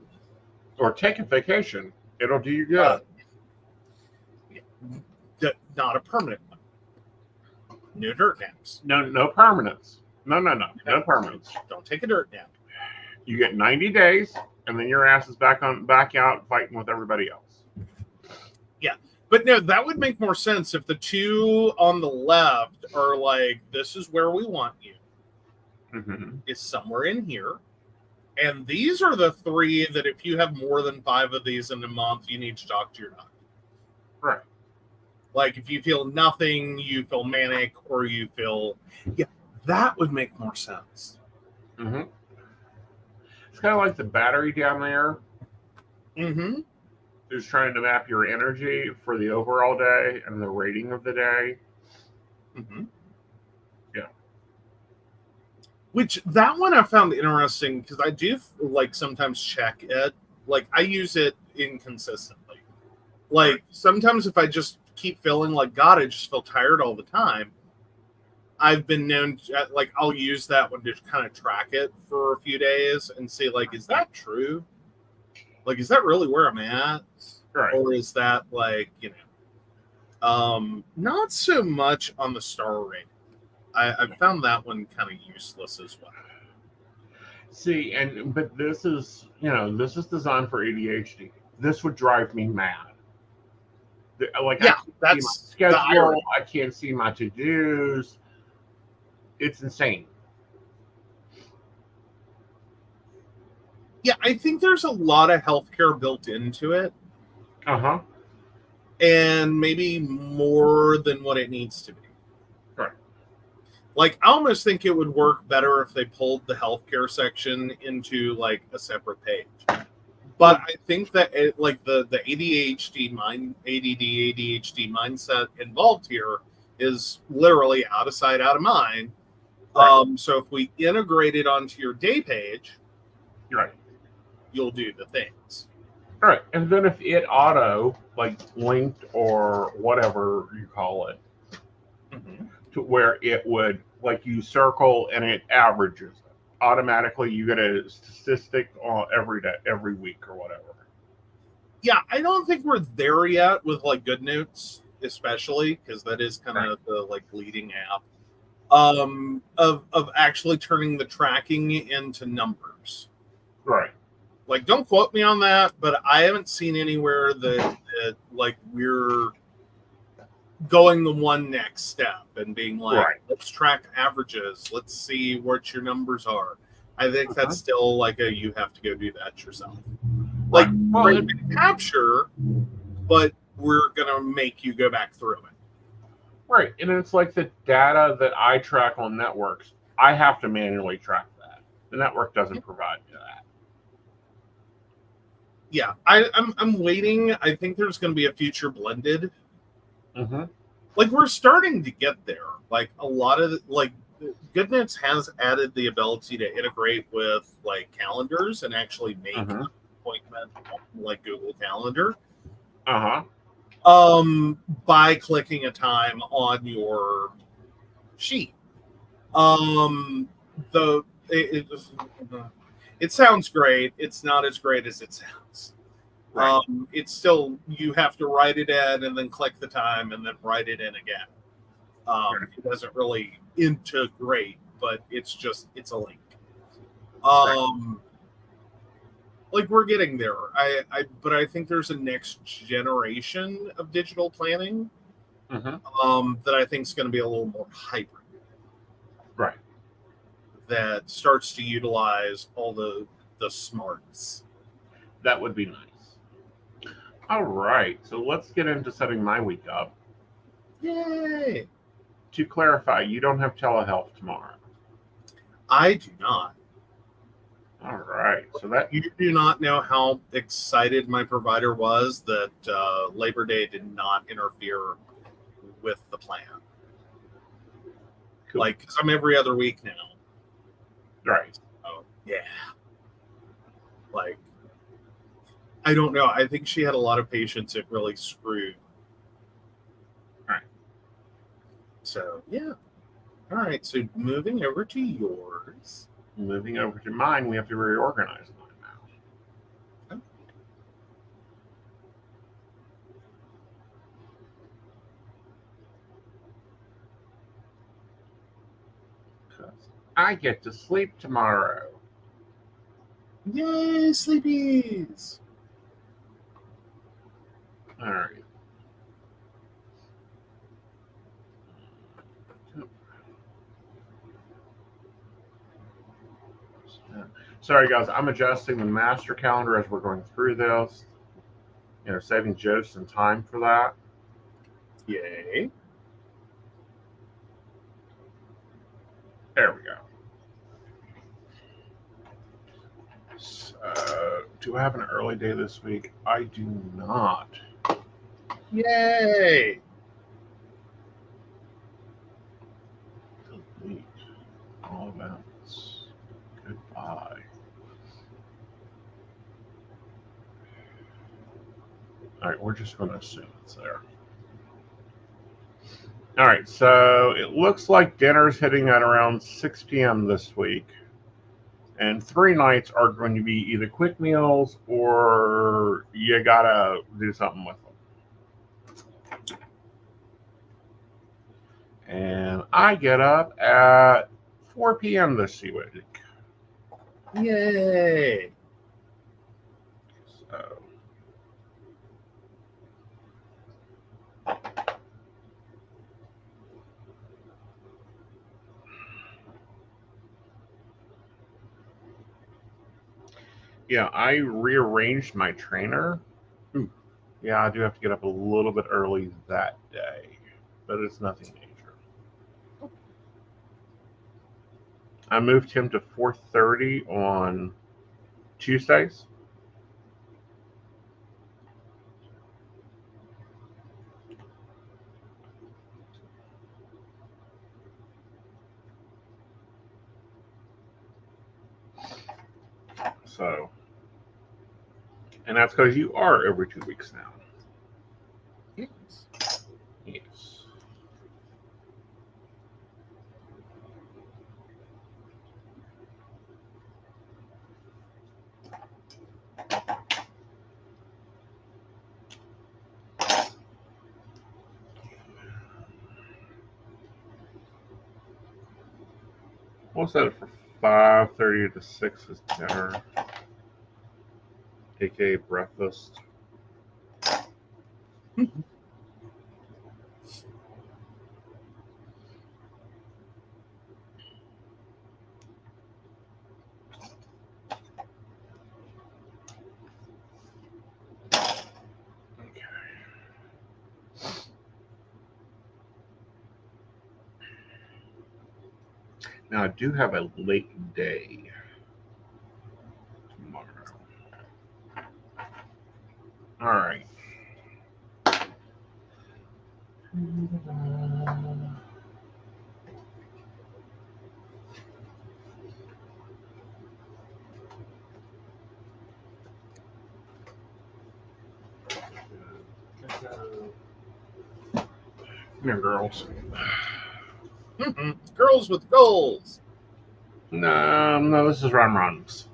A: Or take a vacation. It'll do you good.
B: Not a permanent one. No dirt naps.
A: No permanence. No permanence.
B: Don't take a dirt nap.
A: You get 90 days, and then your ass is back out fighting with everybody else.
B: Yeah. But no, that would make more sense if the two on the left are like, this is where we want you.
A: Mm-hmm.
B: Is somewhere in here. And these are the three that if you have more than 5 of these in a month, you need to talk to your doctor.
A: Right.
B: Like if you feel nothing, you feel manic, or you feel, yeah, that would make more sense.
A: Mm-hmm. It's kind of like the battery down there.
B: Mm-hmm.
A: Who's trying to map your energy for the overall day and the rating of the day.
B: Mm-hmm.
A: Yeah.
B: Which that one I found interesting because I do like sometimes check it. Like I use it inconsistently. Like sometimes if I just keep feeling like, God, I just feel tired all the time, I've been known to, like, I'll use that one to kind of track it for a few days and see, like, is that true? Like, is that really where I'm at?
A: Right.
B: Or is that like, not so much on the star rating. I found that one kind of useless as well.
A: See, but this is designed for ADHD. This would drive me mad. Like,
B: yeah,
A: I
B: that's
A: can't see my schedule. I can't see my to-dos. It's insane.
B: Yeah, I think there's a lot of healthcare built into it,
A: Uh-huh.
B: and maybe more than what it needs to be.
A: Right.
B: Like, I almost think it would work better if they pulled the healthcare section into like a separate page. But I think that like the ADHD mindset involved here is literally out of sight, out of mind.
A: Right.
B: So if we integrate it onto your day page,
A: Right.
B: you'll do the things.
A: Right. And then if it auto, like linked or whatever you call it, to where it would, like you circle and it averages. Automatically, you get a statistic on every day, every week or whatever.
B: Yeah, I don't think we're there yet with like GoodNotes, especially because that is kind of the like leading app of actually turning the tracking into numbers.
A: Right.
B: Like, don't quote me on that, but I haven't seen anywhere that like we're going the one next step and being like,
A: Right.
B: let's track averages, let's see what your numbers are. I think that's still like a you have to go do that yourself. Like,
A: Well,
B: capture, but we're gonna make you go back through it.
A: right. And it's like the data that I track on networks, I have to manually track that. The network doesn't provide that.
B: Yeah, I'm waiting. I think there's going to be a future blended.
A: Mm-hmm.
B: Like, we're starting to get there. Like, a lot of like GoodNets has added the ability to integrate with like calendars and actually make an appointment on, like, Google Calendar. By clicking a time on your sheet. The it sounds great. It's not as great as it sounds.
A: Right.
B: It's still, you have to write it in and then click the time and then write it in again. It doesn't really integrate, but it's a link. Like, we're getting there. But I think there's a next generation of digital planning that I think is going to be a little more hybrid.
A: Right.
B: That starts to utilize all the smarts.
A: That would be nice. All right, so let's get into setting my week up.
B: Yay!
A: To clarify, you don't have telehealth tomorrow.
B: I do not.
A: All right, so that
B: You do not know how excited my provider was that Labor Day did not interfere with the plan.
A: Cool.
B: Like, because I'm every other week now.
A: Right.
B: So, yeah. Like, I don't know. I think she had a lot of patients it really screwed.
A: Right.
B: So, yeah. All right. So, moving over to yours.
A: Moving over to mine, we have to reorganize mine now. Because I get to sleep tomorrow.
B: Yay, sleepies!
A: All right. Sorry, guys. I'm adjusting the master calendar as we're going through this. Saving Joe some time for that.
B: Yay.
A: There we go. So, do I have an early day this week? I do not.
B: Yay!
A: Delete all events. Goodbye. All right, we're just going to assume it's there. All right, so it looks like dinner's hitting at around 6 p.m. this week. And 3 nights are going to be either quick meals or you got to do something with them. And I get up at 4 p.m. this week.
B: Yay!
A: So, Yeah, I rearranged my trainer.
B: Ooh.
A: Yeah, I do have to get up a little bit early that day, but it's nothing major. I moved him to 4:30 on Tuesdays. So, and that's because you are every 2 weeks now.
B: Yes.
A: Yes. We'll set it for 5:30 to 6 is dinner, aka breakfast. Okay. Now I do have a late day tomorrow. All right. Come here, girls.
B: Girls with goals.
A: No, this is Ron Ron's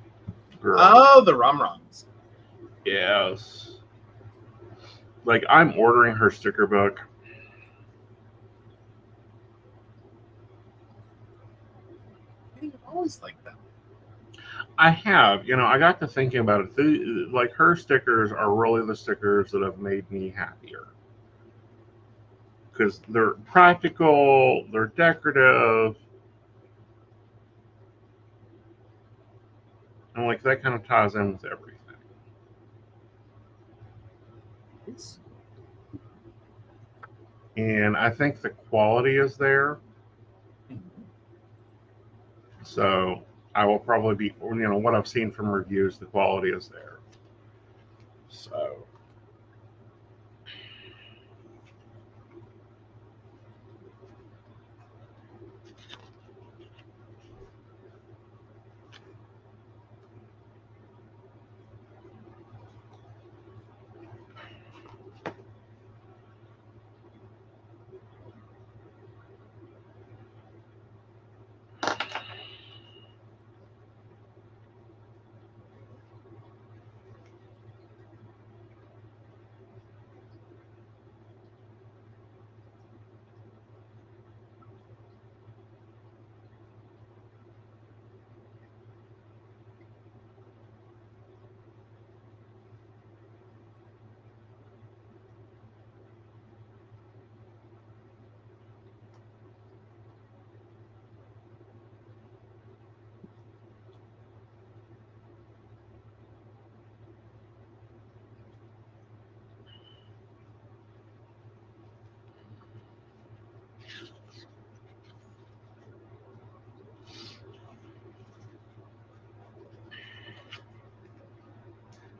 A: girl.
B: Oh, the Rum Rums.
A: Yes. Like, I'm ordering her sticker book.
B: You always like that.
A: I have, I got to thinking about it. Like, her stickers are really the stickers that have made me happier. Because they're practical, they're decorative, and like that kind of ties in with everything.
B: Yes.
A: And I think the quality is there. So I will probably be, what I've seen from reviews, the quality is there. So.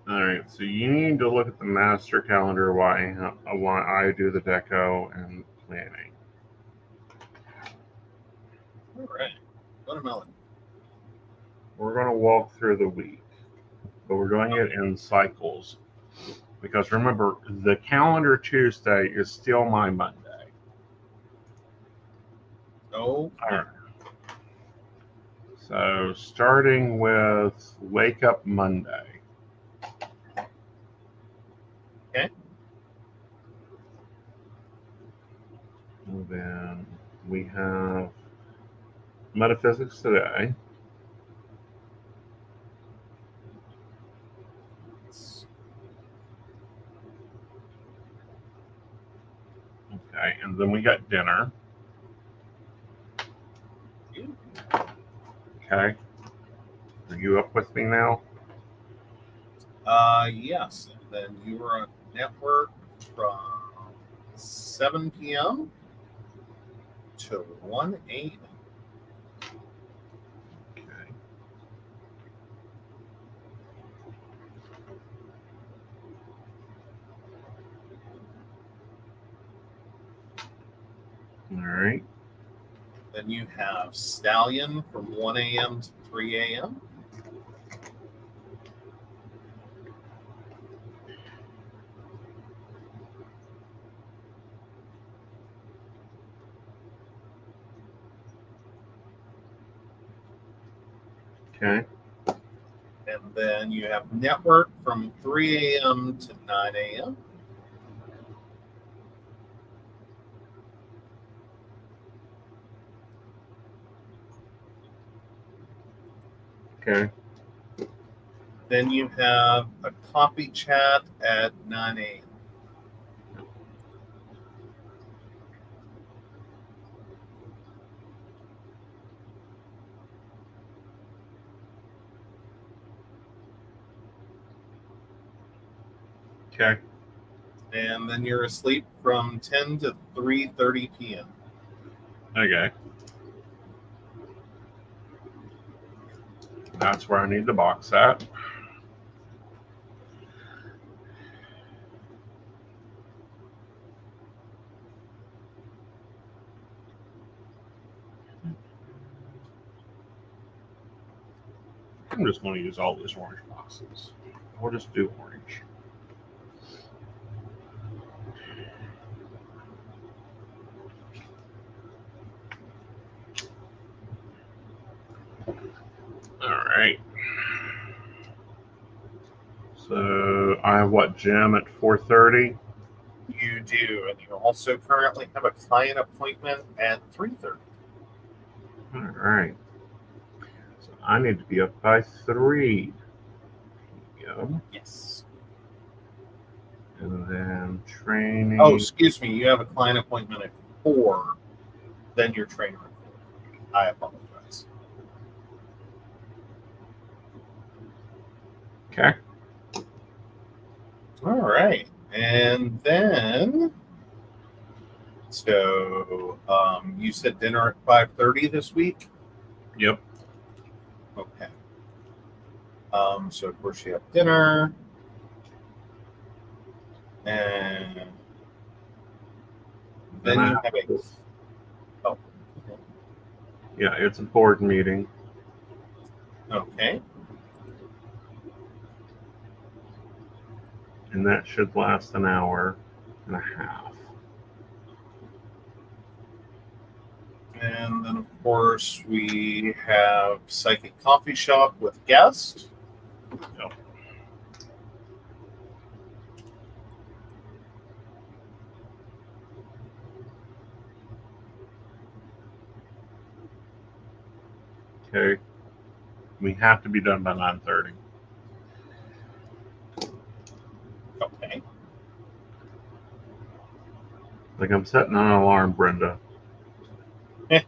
A: All right, so you need to look at the master calendar why I do the deco and planning.
B: All right. Watermelon.
A: We're going to walk through the week, but we're doing it in cycles. Because remember, the calendar Tuesday is still my Monday.
B: Oh.
A: All right. So starting with Wake Up Monday.
B: Okay.
A: And then we have Metaphysics Today. Okay, and then we got dinner. Okay. Are you up with me now?
B: Yes. And then you were on network from 7 p.m. to 1 a.m.
A: Okay. All right.
B: Then you have Stallion from 1 a.m. to 3 a.m.
A: Okay.
B: And then you have Network from 3 a.m. to 9 a.m.
A: Okay.
B: Then you have a coffee chat at 9 a.m.
A: Okay.
B: And then you're asleep from 10 to 3:30 p.m.
A: Okay. That's where I need the box at. I'm just going to use all these orange boxes. We'll just do orange. All right. So I have what, gym at 4:30?
B: You do, and you also currently have a client appointment at 3:30.
A: All right. So I need to be up by 3 p.m.
B: Yes.
A: And then training.
B: Oh, excuse me. You have a client appointment at 4. Then your trainer at 4. I apologize.
A: Okay.
B: All right, and then so you said dinner at 5:30 this week.
A: Yep.
B: Okay. So of course you have dinner, and then you have a. Oh.
A: Yeah, it's a board meeting.
B: Okay.
A: And that should last an hour and a half.
B: And then of course we have psychic coffee shop with guest.
A: Yep. Okay. We have to be done by 9:30.
B: Okay.
A: Like I'm setting an alarm, Brenda.
B: Fair.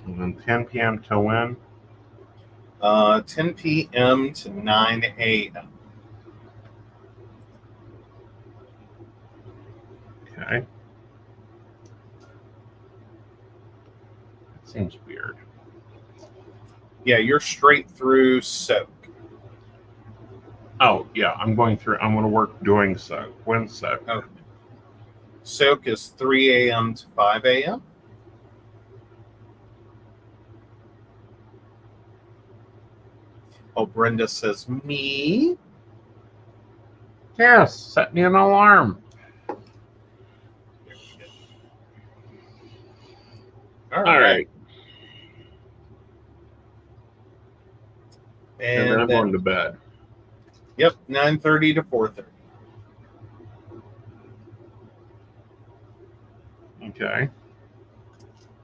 A: And then 10 p.m. to when?
B: 10 p.m. to 9 a.m.
A: Okay. That seems weird.
B: Yeah, you're straight through soak.
A: Oh, yeah, I'm going to work doing soak. When's soak?
B: Okay. Soak is 3 a.m. to 5 a.m. Oh, Brenda says, me?
A: Yes, set me an alarm.
B: All
A: All
B: right.
A: right. And then I'm
B: then,
A: going to bed.
B: yep, 9:30 to 4:30.
A: Okay.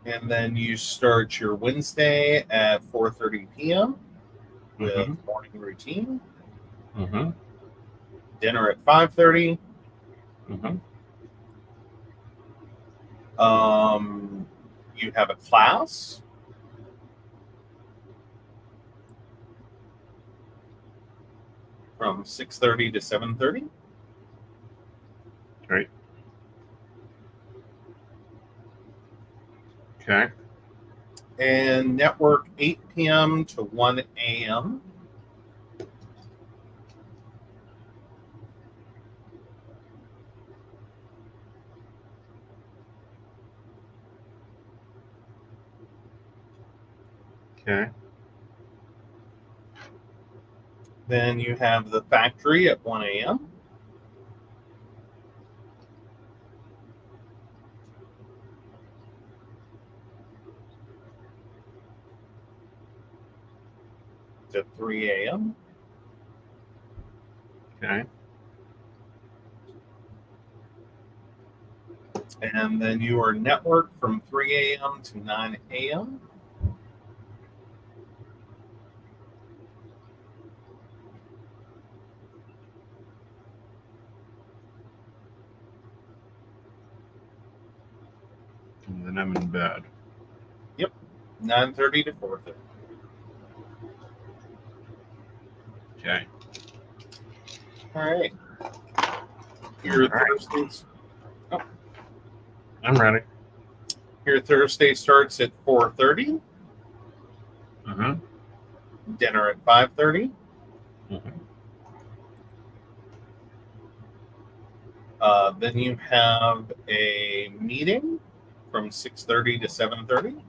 B: And then you start your Wednesday at 4:30 p.m. with morning routine.
A: Mm-hmm.
B: Dinner at 5:30.
A: Mm-hmm.
B: You have a class. from 6:30 to 7:30.
A: Right. Okay.
B: And network 8 p.m. to 1 a.m.
A: Okay.
B: Then you have the factory at 1 a.m. to 3 a.m.
A: Okay.
B: And then you are networked from 3 a.m. to 9 a.m.
A: And then I'm in bed.
B: Yep, 9:30 to 4:30.
A: Okay.
B: All right. Your
A: All right.
B: Thursdays. Oh,
A: I'm ready.
B: your Thursday starts at 4:30.
A: Mm-hmm.
B: Dinner at 5:30.
A: Mm-hmm.
B: Then you have a meeting from 6:30 to 7:30.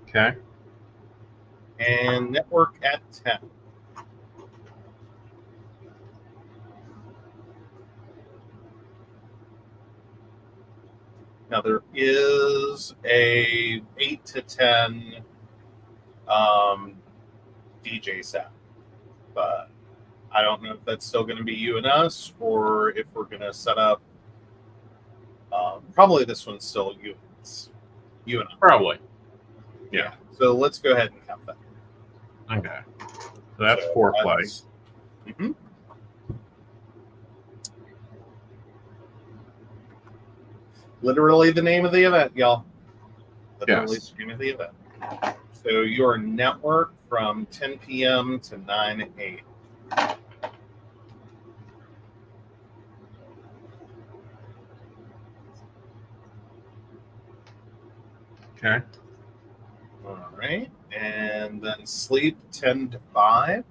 A: Okay.
B: And network at 10. Now there is a 8 to 10 DJ set, but I don't know if that's still going to be you and us, or if we're going to set up. Probably this one's still you. It's you and us.
A: Probably. Yeah.
B: So let's go ahead and count that.
A: Okay. So that's foreplay.
B: Mm-hmm. Literally the name of the event, y'all. Literally
A: Yes.
B: the name of the event. So your network from 10 p.m. to 9 a.m.
A: Okay.
B: All right. And then sleep 10 to 5.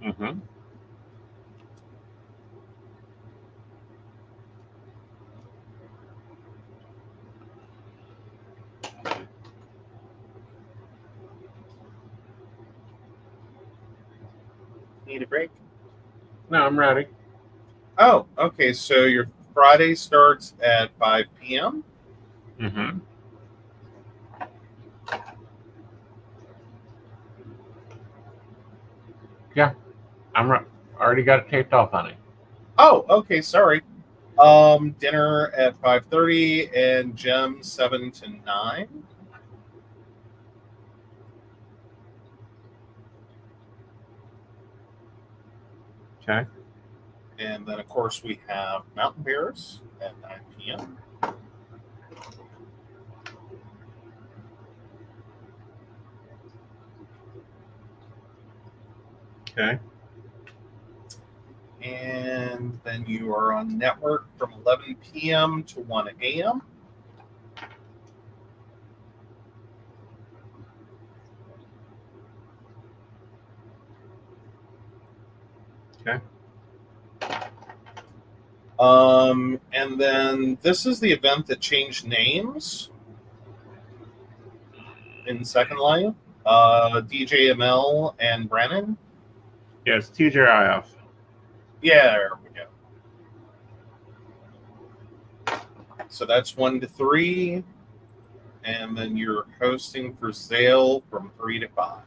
A: Mm-hmm.
B: Need a break?
A: No, I'm ready.
B: Oh, okay. So your Friday starts at 5 p.m.
A: Mm-hmm. Yeah. Already got it taped off, honey.
B: Oh, okay. Sorry. Dinner at 5:30 and gem 7 to 9.
A: Okay.
B: And then, of course, we have Mountain Bears at 9 p.m.
A: Okay.
B: And then you are on network from 11 p.m. to 1 a.m.
A: Okay.
B: And then this is the event that changed names in Second Life. DJ ML and Brennan.
A: Yeah, it's TJIF.
B: Yeah, there we go. So that's 1 to 3. And then you're hosting for sale from 3 to 5.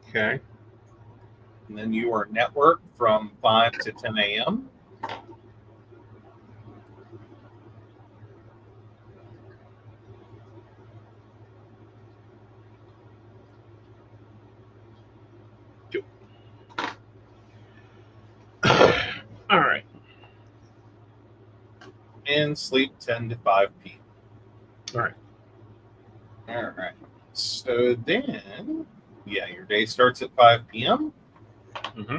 A: Okay.
B: And then you are networked from 5 to 10 a.m. and sleep 10 to 5 p.m.
A: All right.
B: All right. So then, yeah, your day starts at 5 p.m.
A: Mm-hmm.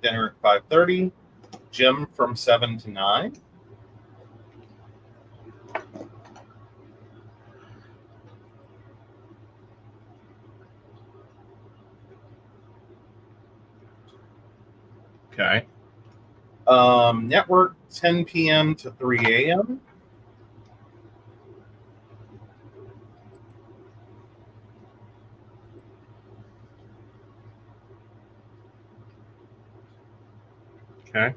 B: Dinner at 5:30. Gym from 7 to 9.
A: Okay.
B: Network 10 p.m. to 3 a.m.
A: Okay.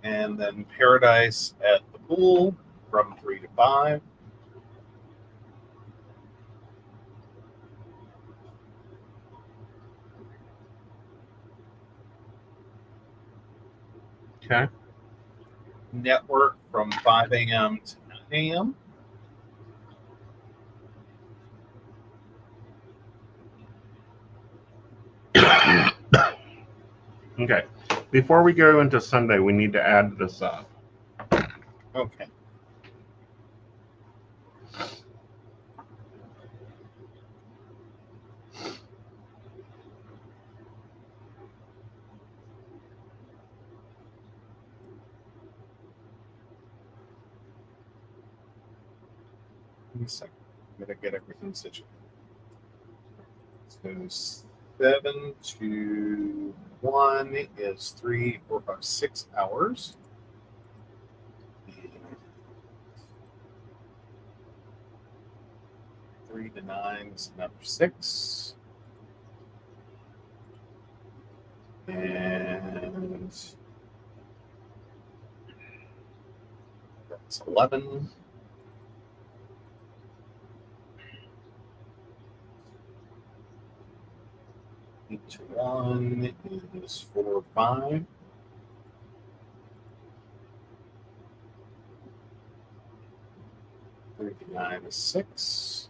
B: And then Paradise at the pool from 3 to 5.
A: Okay.
B: Network from 5 a.m. to 9 a.m.
A: Okay. Before we go into Sunday, we need to add this up.
B: Okay. One second. I'm going to get everything situated. So 7 to 1 is 3, 4, 5, 6 hours. 3 to 9 is another 6. And that's 11. Each one is 4, 5. 3 to 9 is 6.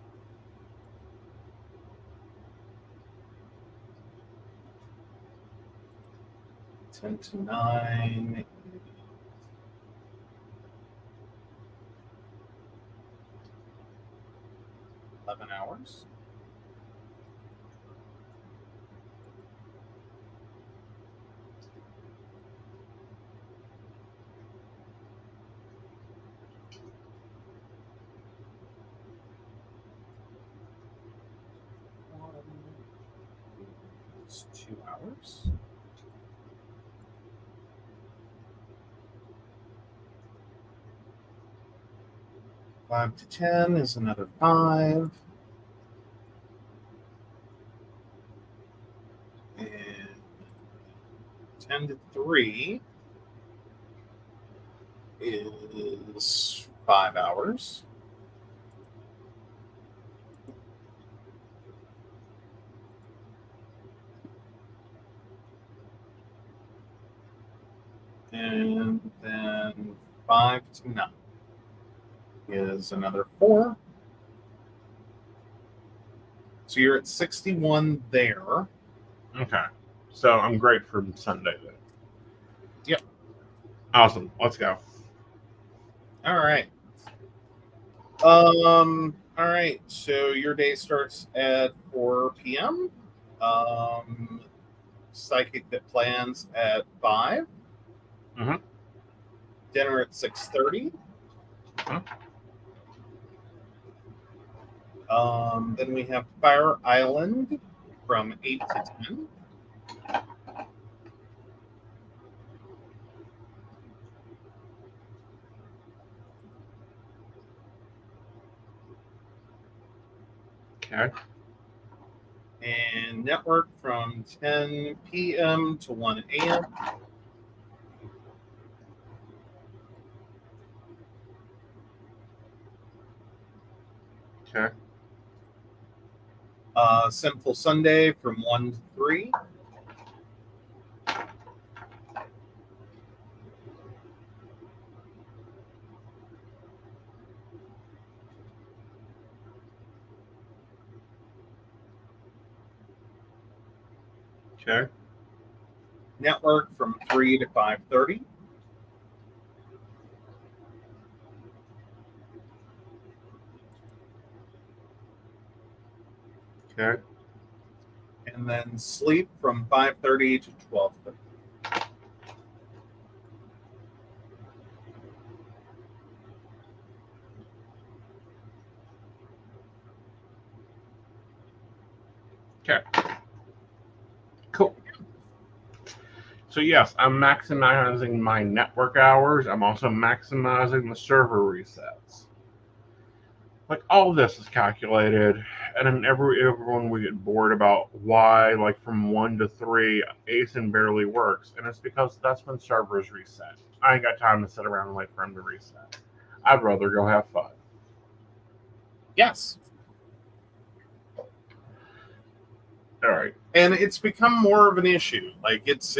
B: 10 to 9 is 11 hours. One is 2 hours. Five to 10 is another 5. And 10 to 3 is 5 hours. And then 5 to 9 is another 4. So you're at 61 there.
A: Okay. So I'm great for Sunday then.
B: Yep.
A: Awesome. Let's go.
B: All right. All right. So your day starts at 4 p.m. Psychic that plans at 5.
A: Mm-hmm.
B: Dinner at 6:30. Then we have Fire Island from 8 to 10.
A: Okay.
B: And Network from 10 p.m. to 1 a.m.
A: Okay.
B: Sinful Sunday from 1 to 3.
A: Okay.
B: Network from 3 to 5:30.
A: Okay.
B: And then sleep from 5:30 to 12:30.
A: Okay. Cool. So yes, I'm maximizing my network hours. I'm also maximizing the server resets. Like all this is calculated, and then everyone we get bored about why, like from 1 to 3, Aeson barely works, and it's because that's when servers reset. I ain't got time to sit around and wait for them to reset. I'd rather go have fun.
B: Yes.
A: All right.
B: And it's become more of an issue. Like it's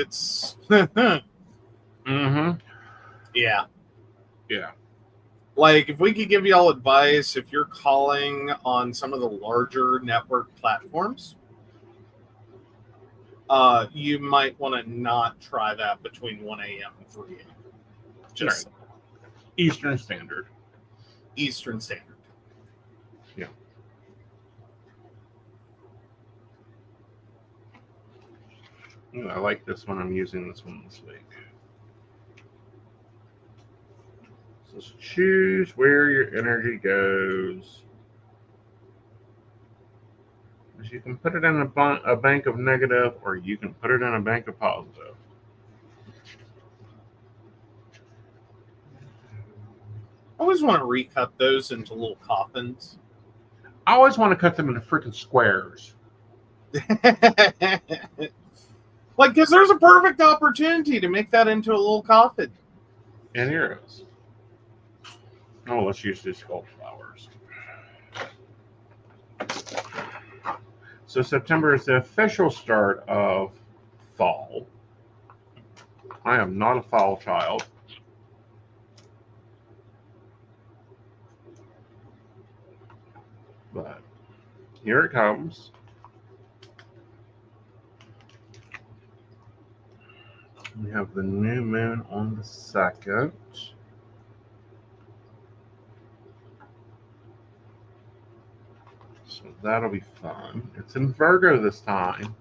A: Mm-hmm.
B: Yeah.
A: Yeah.
B: Like if we could give y'all advice, if you're calling on some of the larger network platforms, you might want to not try that between 1 a.m. and 3 a.m. Just
A: right. Eastern Standard.
B: Eastern Standard.
A: Yeah. Ooh, I like this one. I'm using this one this week. So choose where your energy goes. You can put it in a bank of negative, or you can put it in a bank of positive.
B: I always want to recut those into little coffins.
A: I always want to cut them into freaking squares.
B: Like, because there's a perfect opportunity to make that into a little coffin.
A: And here it is. Oh, let's use these gold flowers. So September is the official start of fall. I am not a fall child. But here it comes. We have the new moon on the 2nd. So that'll be fun. It's in Virgo this time.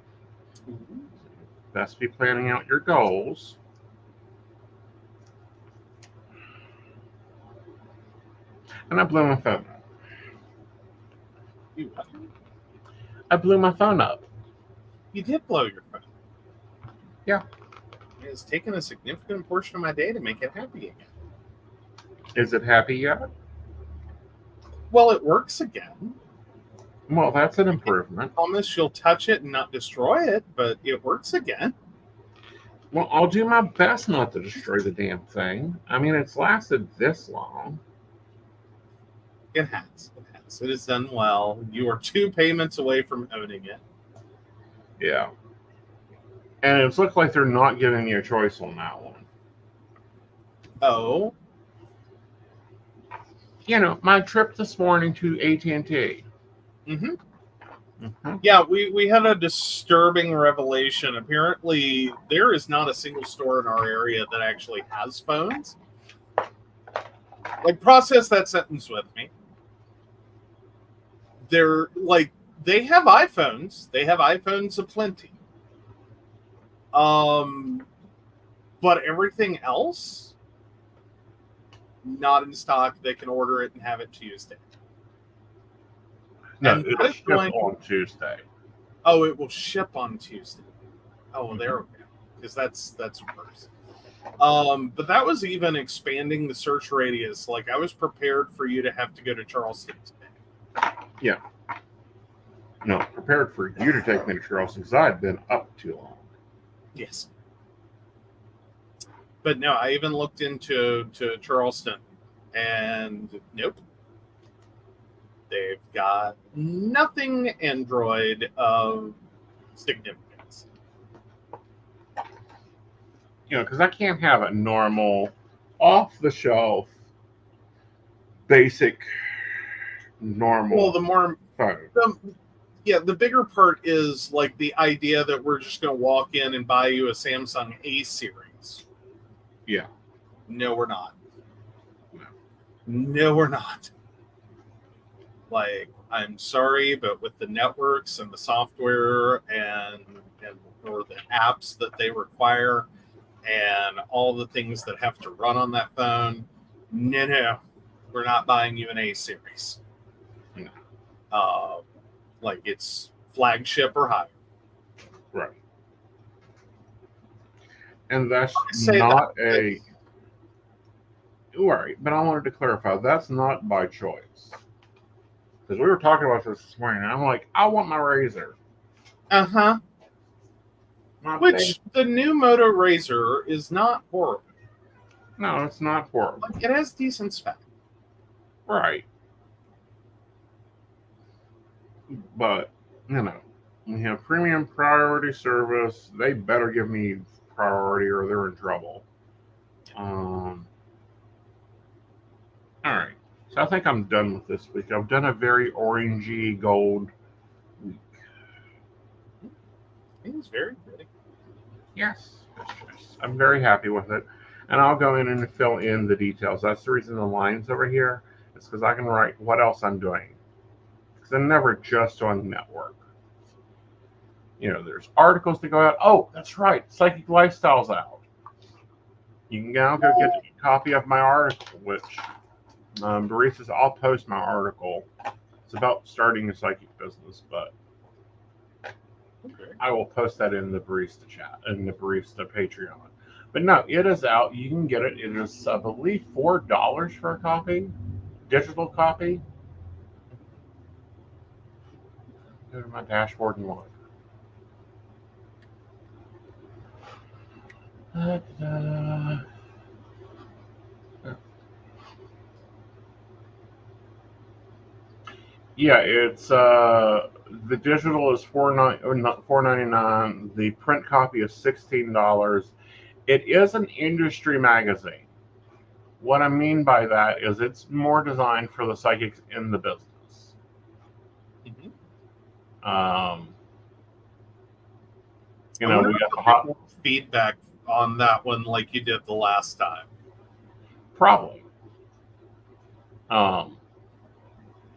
A: Best be planning out your goals. And I blew my phone up.
B: You what?
A: I blew my phone up.
B: You did blow your phone.
A: Yeah.
B: It's taken a significant portion of my day to make it happy again.
A: Is it happy yet?
B: Well, it works again.
A: Well, that's an improvement.
B: I promise you'll touch it and not destroy it, but it works again.
A: Well, I'll do my best not to destroy the damn thing. I mean, it's lasted this long.
B: It has. It has. It has done well. You are 2 payments away from owning it.
A: Yeah. And it looks like they're not giving you a choice on that one.
B: Oh.
A: You know, my trip this morning to AT&T.
B: Mm-hmm.
A: Mm-hmm.
B: Yeah, we had a disturbing revelation. Apparently, there is not a single store in our area that actually has phones. Like, process that sentence with me. They're like, they have iPhones. They have iPhones aplenty. But everything else, not in stock. They can order it and have it Tuesday.
A: No,
B: And
A: it'll ship on Tuesday.
B: Oh, it will ship on Tuesday. Oh, well, there we go. Because that's worse. But that was even expanding the search radius. Like, I was prepared for you to have to go to Charleston today.
A: Yeah. No, prepared for you to take me to Charleston because I'd been up too long.
B: Yes. But no, I even looked into Charleston, and nope. They've got nothing Android of significance.
A: You know, because I can't have a normal, off-the-shelf, basic, normal
B: Well, the more
A: phone.
B: the bigger part is like the idea that we're just going to walk in and buy you a Samsung A series.
A: Yeah.
B: No, we're not. No, we're not. Like, I'm sorry, but with the networks and the software and or the apps that they require and all the things that have to run on that phone, no, we're not buying you an A series.
A: No.
B: Like it's flagship or higher.
A: Right. And that's
B: I say
A: not
B: that.
A: a right, but I wanted to clarify that's not by choice. Because we were talking about this morning, and I'm like, I want my razor.
B: Uh-huh. Which the new Moto Razor is not horrible.
A: No, it's not horrible.
B: Like, it has decent spec.
A: Right. But, you know, we have premium priority service. They better give me priority or they're in trouble. All right. So I think I'm done with this week. I've done a very orangey gold week.
B: It is very pretty.
A: Yes. I'm very happy with it. And I'll go in and fill in the details. That's the reason the line's over here. It's because I can write what else I'm doing. Because I'm never just on network. You know, there's articles to go out. Oh, that's right. Psychic Lifestyle's out. You can now go get a copy of my article, which baristas, I'll post my article. It's about starting a psychic business, but I will post that in the barista chat, in the barista Patreon. But no, it is out. You can get it. It is, I believe, $4 for a copy, digital copy. Go to my dashboard and look. Yeah, it's the digital is $4.99. The print copy is $16. It is an industry magazine. What I mean by that is it's more designed for the psychics in the business. You know, we got the hot
B: feedback on that one, like you did the last time.
A: Probably.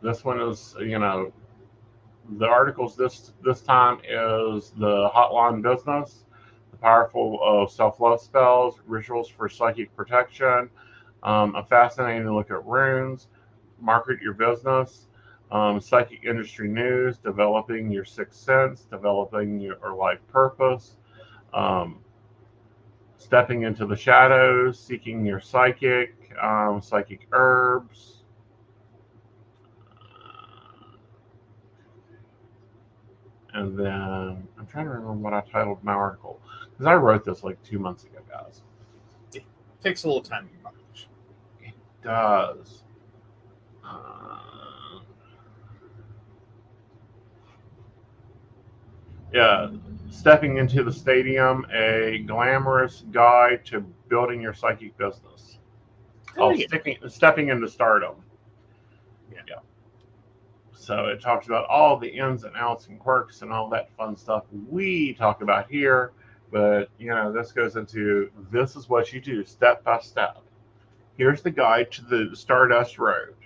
A: This one is, you know, the articles this time is the Hotline Business, the powerful self-love spells, rituals for psychic protection, a fascinating look at runes, market your business, psychic industry news, developing your sixth sense, developing your life purpose, stepping into the shadows, seeking your psychic, psychic herbs. And then I'm trying to remember what I titled my article, because I wrote this like 2 months ago, guys.
B: It takes a little time to publish.
A: It does. Yeah, stepping into the stadium, a glamorous guide to building your psychic business. Stepping into stardom. Yeah. So it talks about all the ins and outs and quirks and all that fun stuff we talk about here. But, you know, this goes into this is what you do step by step. Here's the guide to the Stardust Road.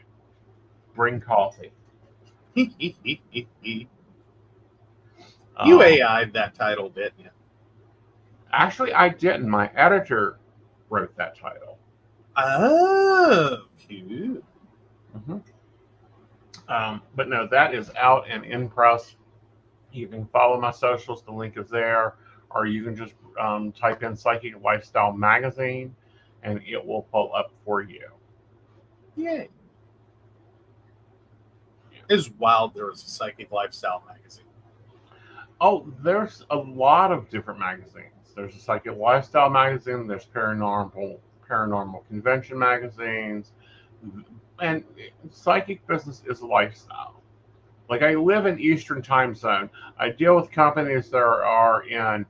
A: Bring coffee.
B: You AI'd that title, didn't you?
A: Actually, I didn't. My editor wrote that title.
B: Oh, cute.
A: But no, that is out and in press. You can follow my socials. The link is there. Or you can just type in Psychic Lifestyle Magazine, and it will pull up for you.
B: Yay. It's wild there was a Psychic Lifestyle magazine.
A: Oh, there's a lot of different magazines. There's a Psychic Lifestyle magazine. There's paranormal convention magazines. And psychic business is a lifestyle. Like, I live in Eastern time zone. I deal with companies that are in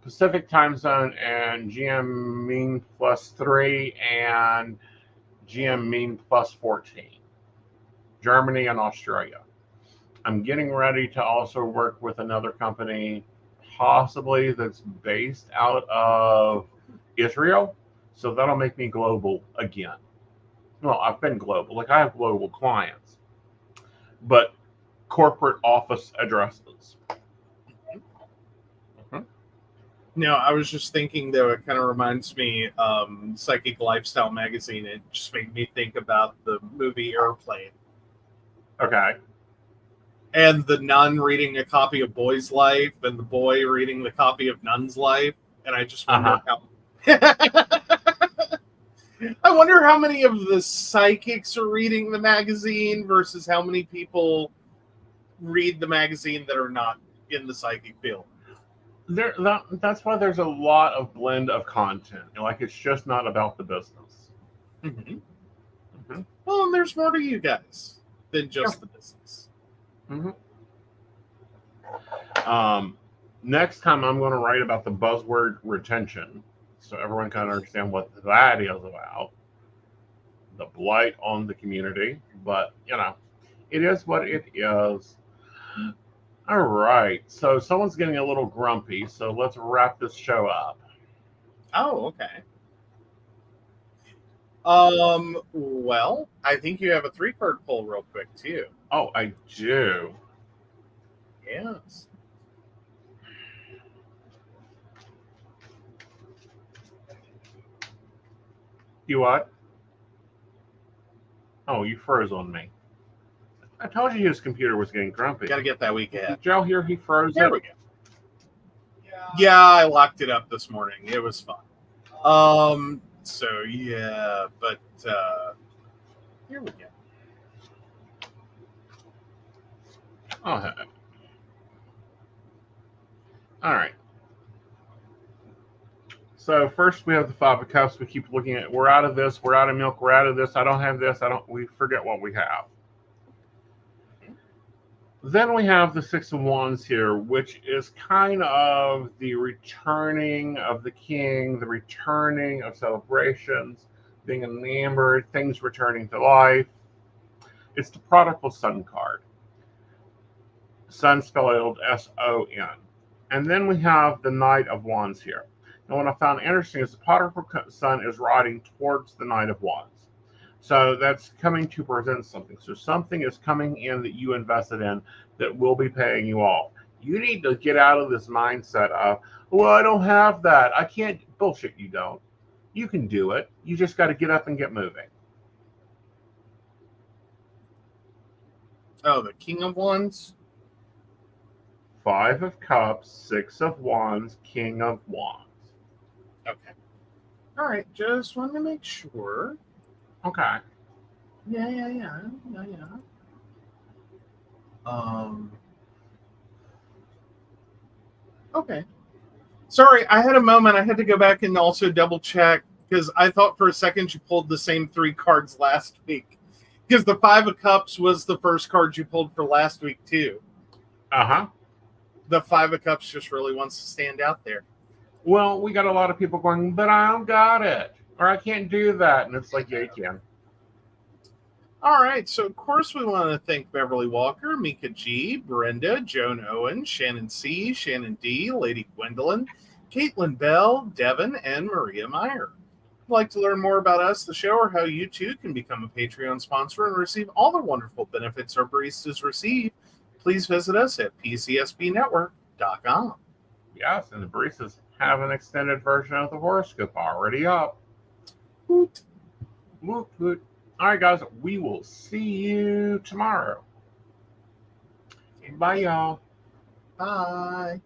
A: Pacific time zone and GM mean +3 and GM mean +14. Germany and Australia. I'm getting ready to also work with another company, possibly that's based out of Israel. So that'll make me global again. Well, I've been global. Like, I have global clients. but corporate office addresses.
B: No, I was just thinking, though, it kind of reminds me, Psychic Lifestyle magazine. It just made me think about the movie Airplane.
A: Okay.
B: And the nun reading a copy of Boy's Life and the boy reading the copy of Nun's Life. And I just wonder how... I wonder how many of the psychics are reading the magazine versus how many people read the magazine that are not in the psychic field.
A: That's why there's a lot of blend of content. Like, it's just not about the business.
B: Mm-hmm. Mm-hmm. Well, and there's more to you guys than just the business.
A: Mm-hmm. Next time I'm going to write about the buzzword retention, so everyone can understand what that is about. The blight on the community, but it is what it is. All right, so someone's getting a little grumpy, so let's wrap this show up.
B: Oh, okay. Well, I think you have a 3-card pull real quick too.
A: Oh, I do.
B: Yes.
A: You what? Oh, you froze on me. I told you his computer was getting grumpy.
B: Got to get that week ahead.
A: Did y'all hear he froze
B: There
A: it?
B: we go. Yeah, I locked it up this morning. It was fun. So yeah, but here we go.
A: Okay. All right. So first we have the 5 of Cups. We keep looking at. We're out of this. We're out of milk. We're out of this. I don't have this. We forget what we have. Then we have the 6 of Wands here, which is kind of the returning of the king, the returning of celebrations, being enamored, things returning to life. It's the prodigal son card. Son spelled S-O-N. And then we have the Knight of Wands here. And what I found interesting is the prodigal son is riding towards the Knight of Wands. So that's coming to present something. So something is coming in that you invested in that will be paying you off. You need to get out of this mindset of, well, I don't have that. I can't. Bullshit, you don't. You can do it. You just got to get up and get moving.
B: Oh, the King of Wands?
A: 5 of Cups, 6 of Wands, King of Wands.
B: Okay. All right. Just wanted to make sure.
A: Okay.
B: Yeah. Okay. Sorry, I had a moment. I had to go back and also double check because I thought for a second you pulled the same 3 cards last week. Because the 5 of Cups was the first card you pulled for last week too.
A: Uh-huh.
B: The 5 of Cups just really wants to stand out there.
A: Well, we got a lot of people going, but I don't got it. Or I can't do that. And it's like, yeah, you can.
B: All right, so of course we want to thank Beverly Walker, Mika G, Brenda, Joan Owen, Shannon C, Shannon D, Lady Gwendolyn, Caitlin Bell, Devin, and Maria Meyer. If you'd like to learn more about us, the show, or how you too can become a Patreon sponsor and receive all the wonderful benefits our baristas receive, please visit us at PCSPNetwork.com.
A: Yes, and the baristas have an extended version of the horoscope already up.
B: Woot.
A: Woot, woot. All right, guys, we will see you tomorrow. Bye, y'all.
B: Bye.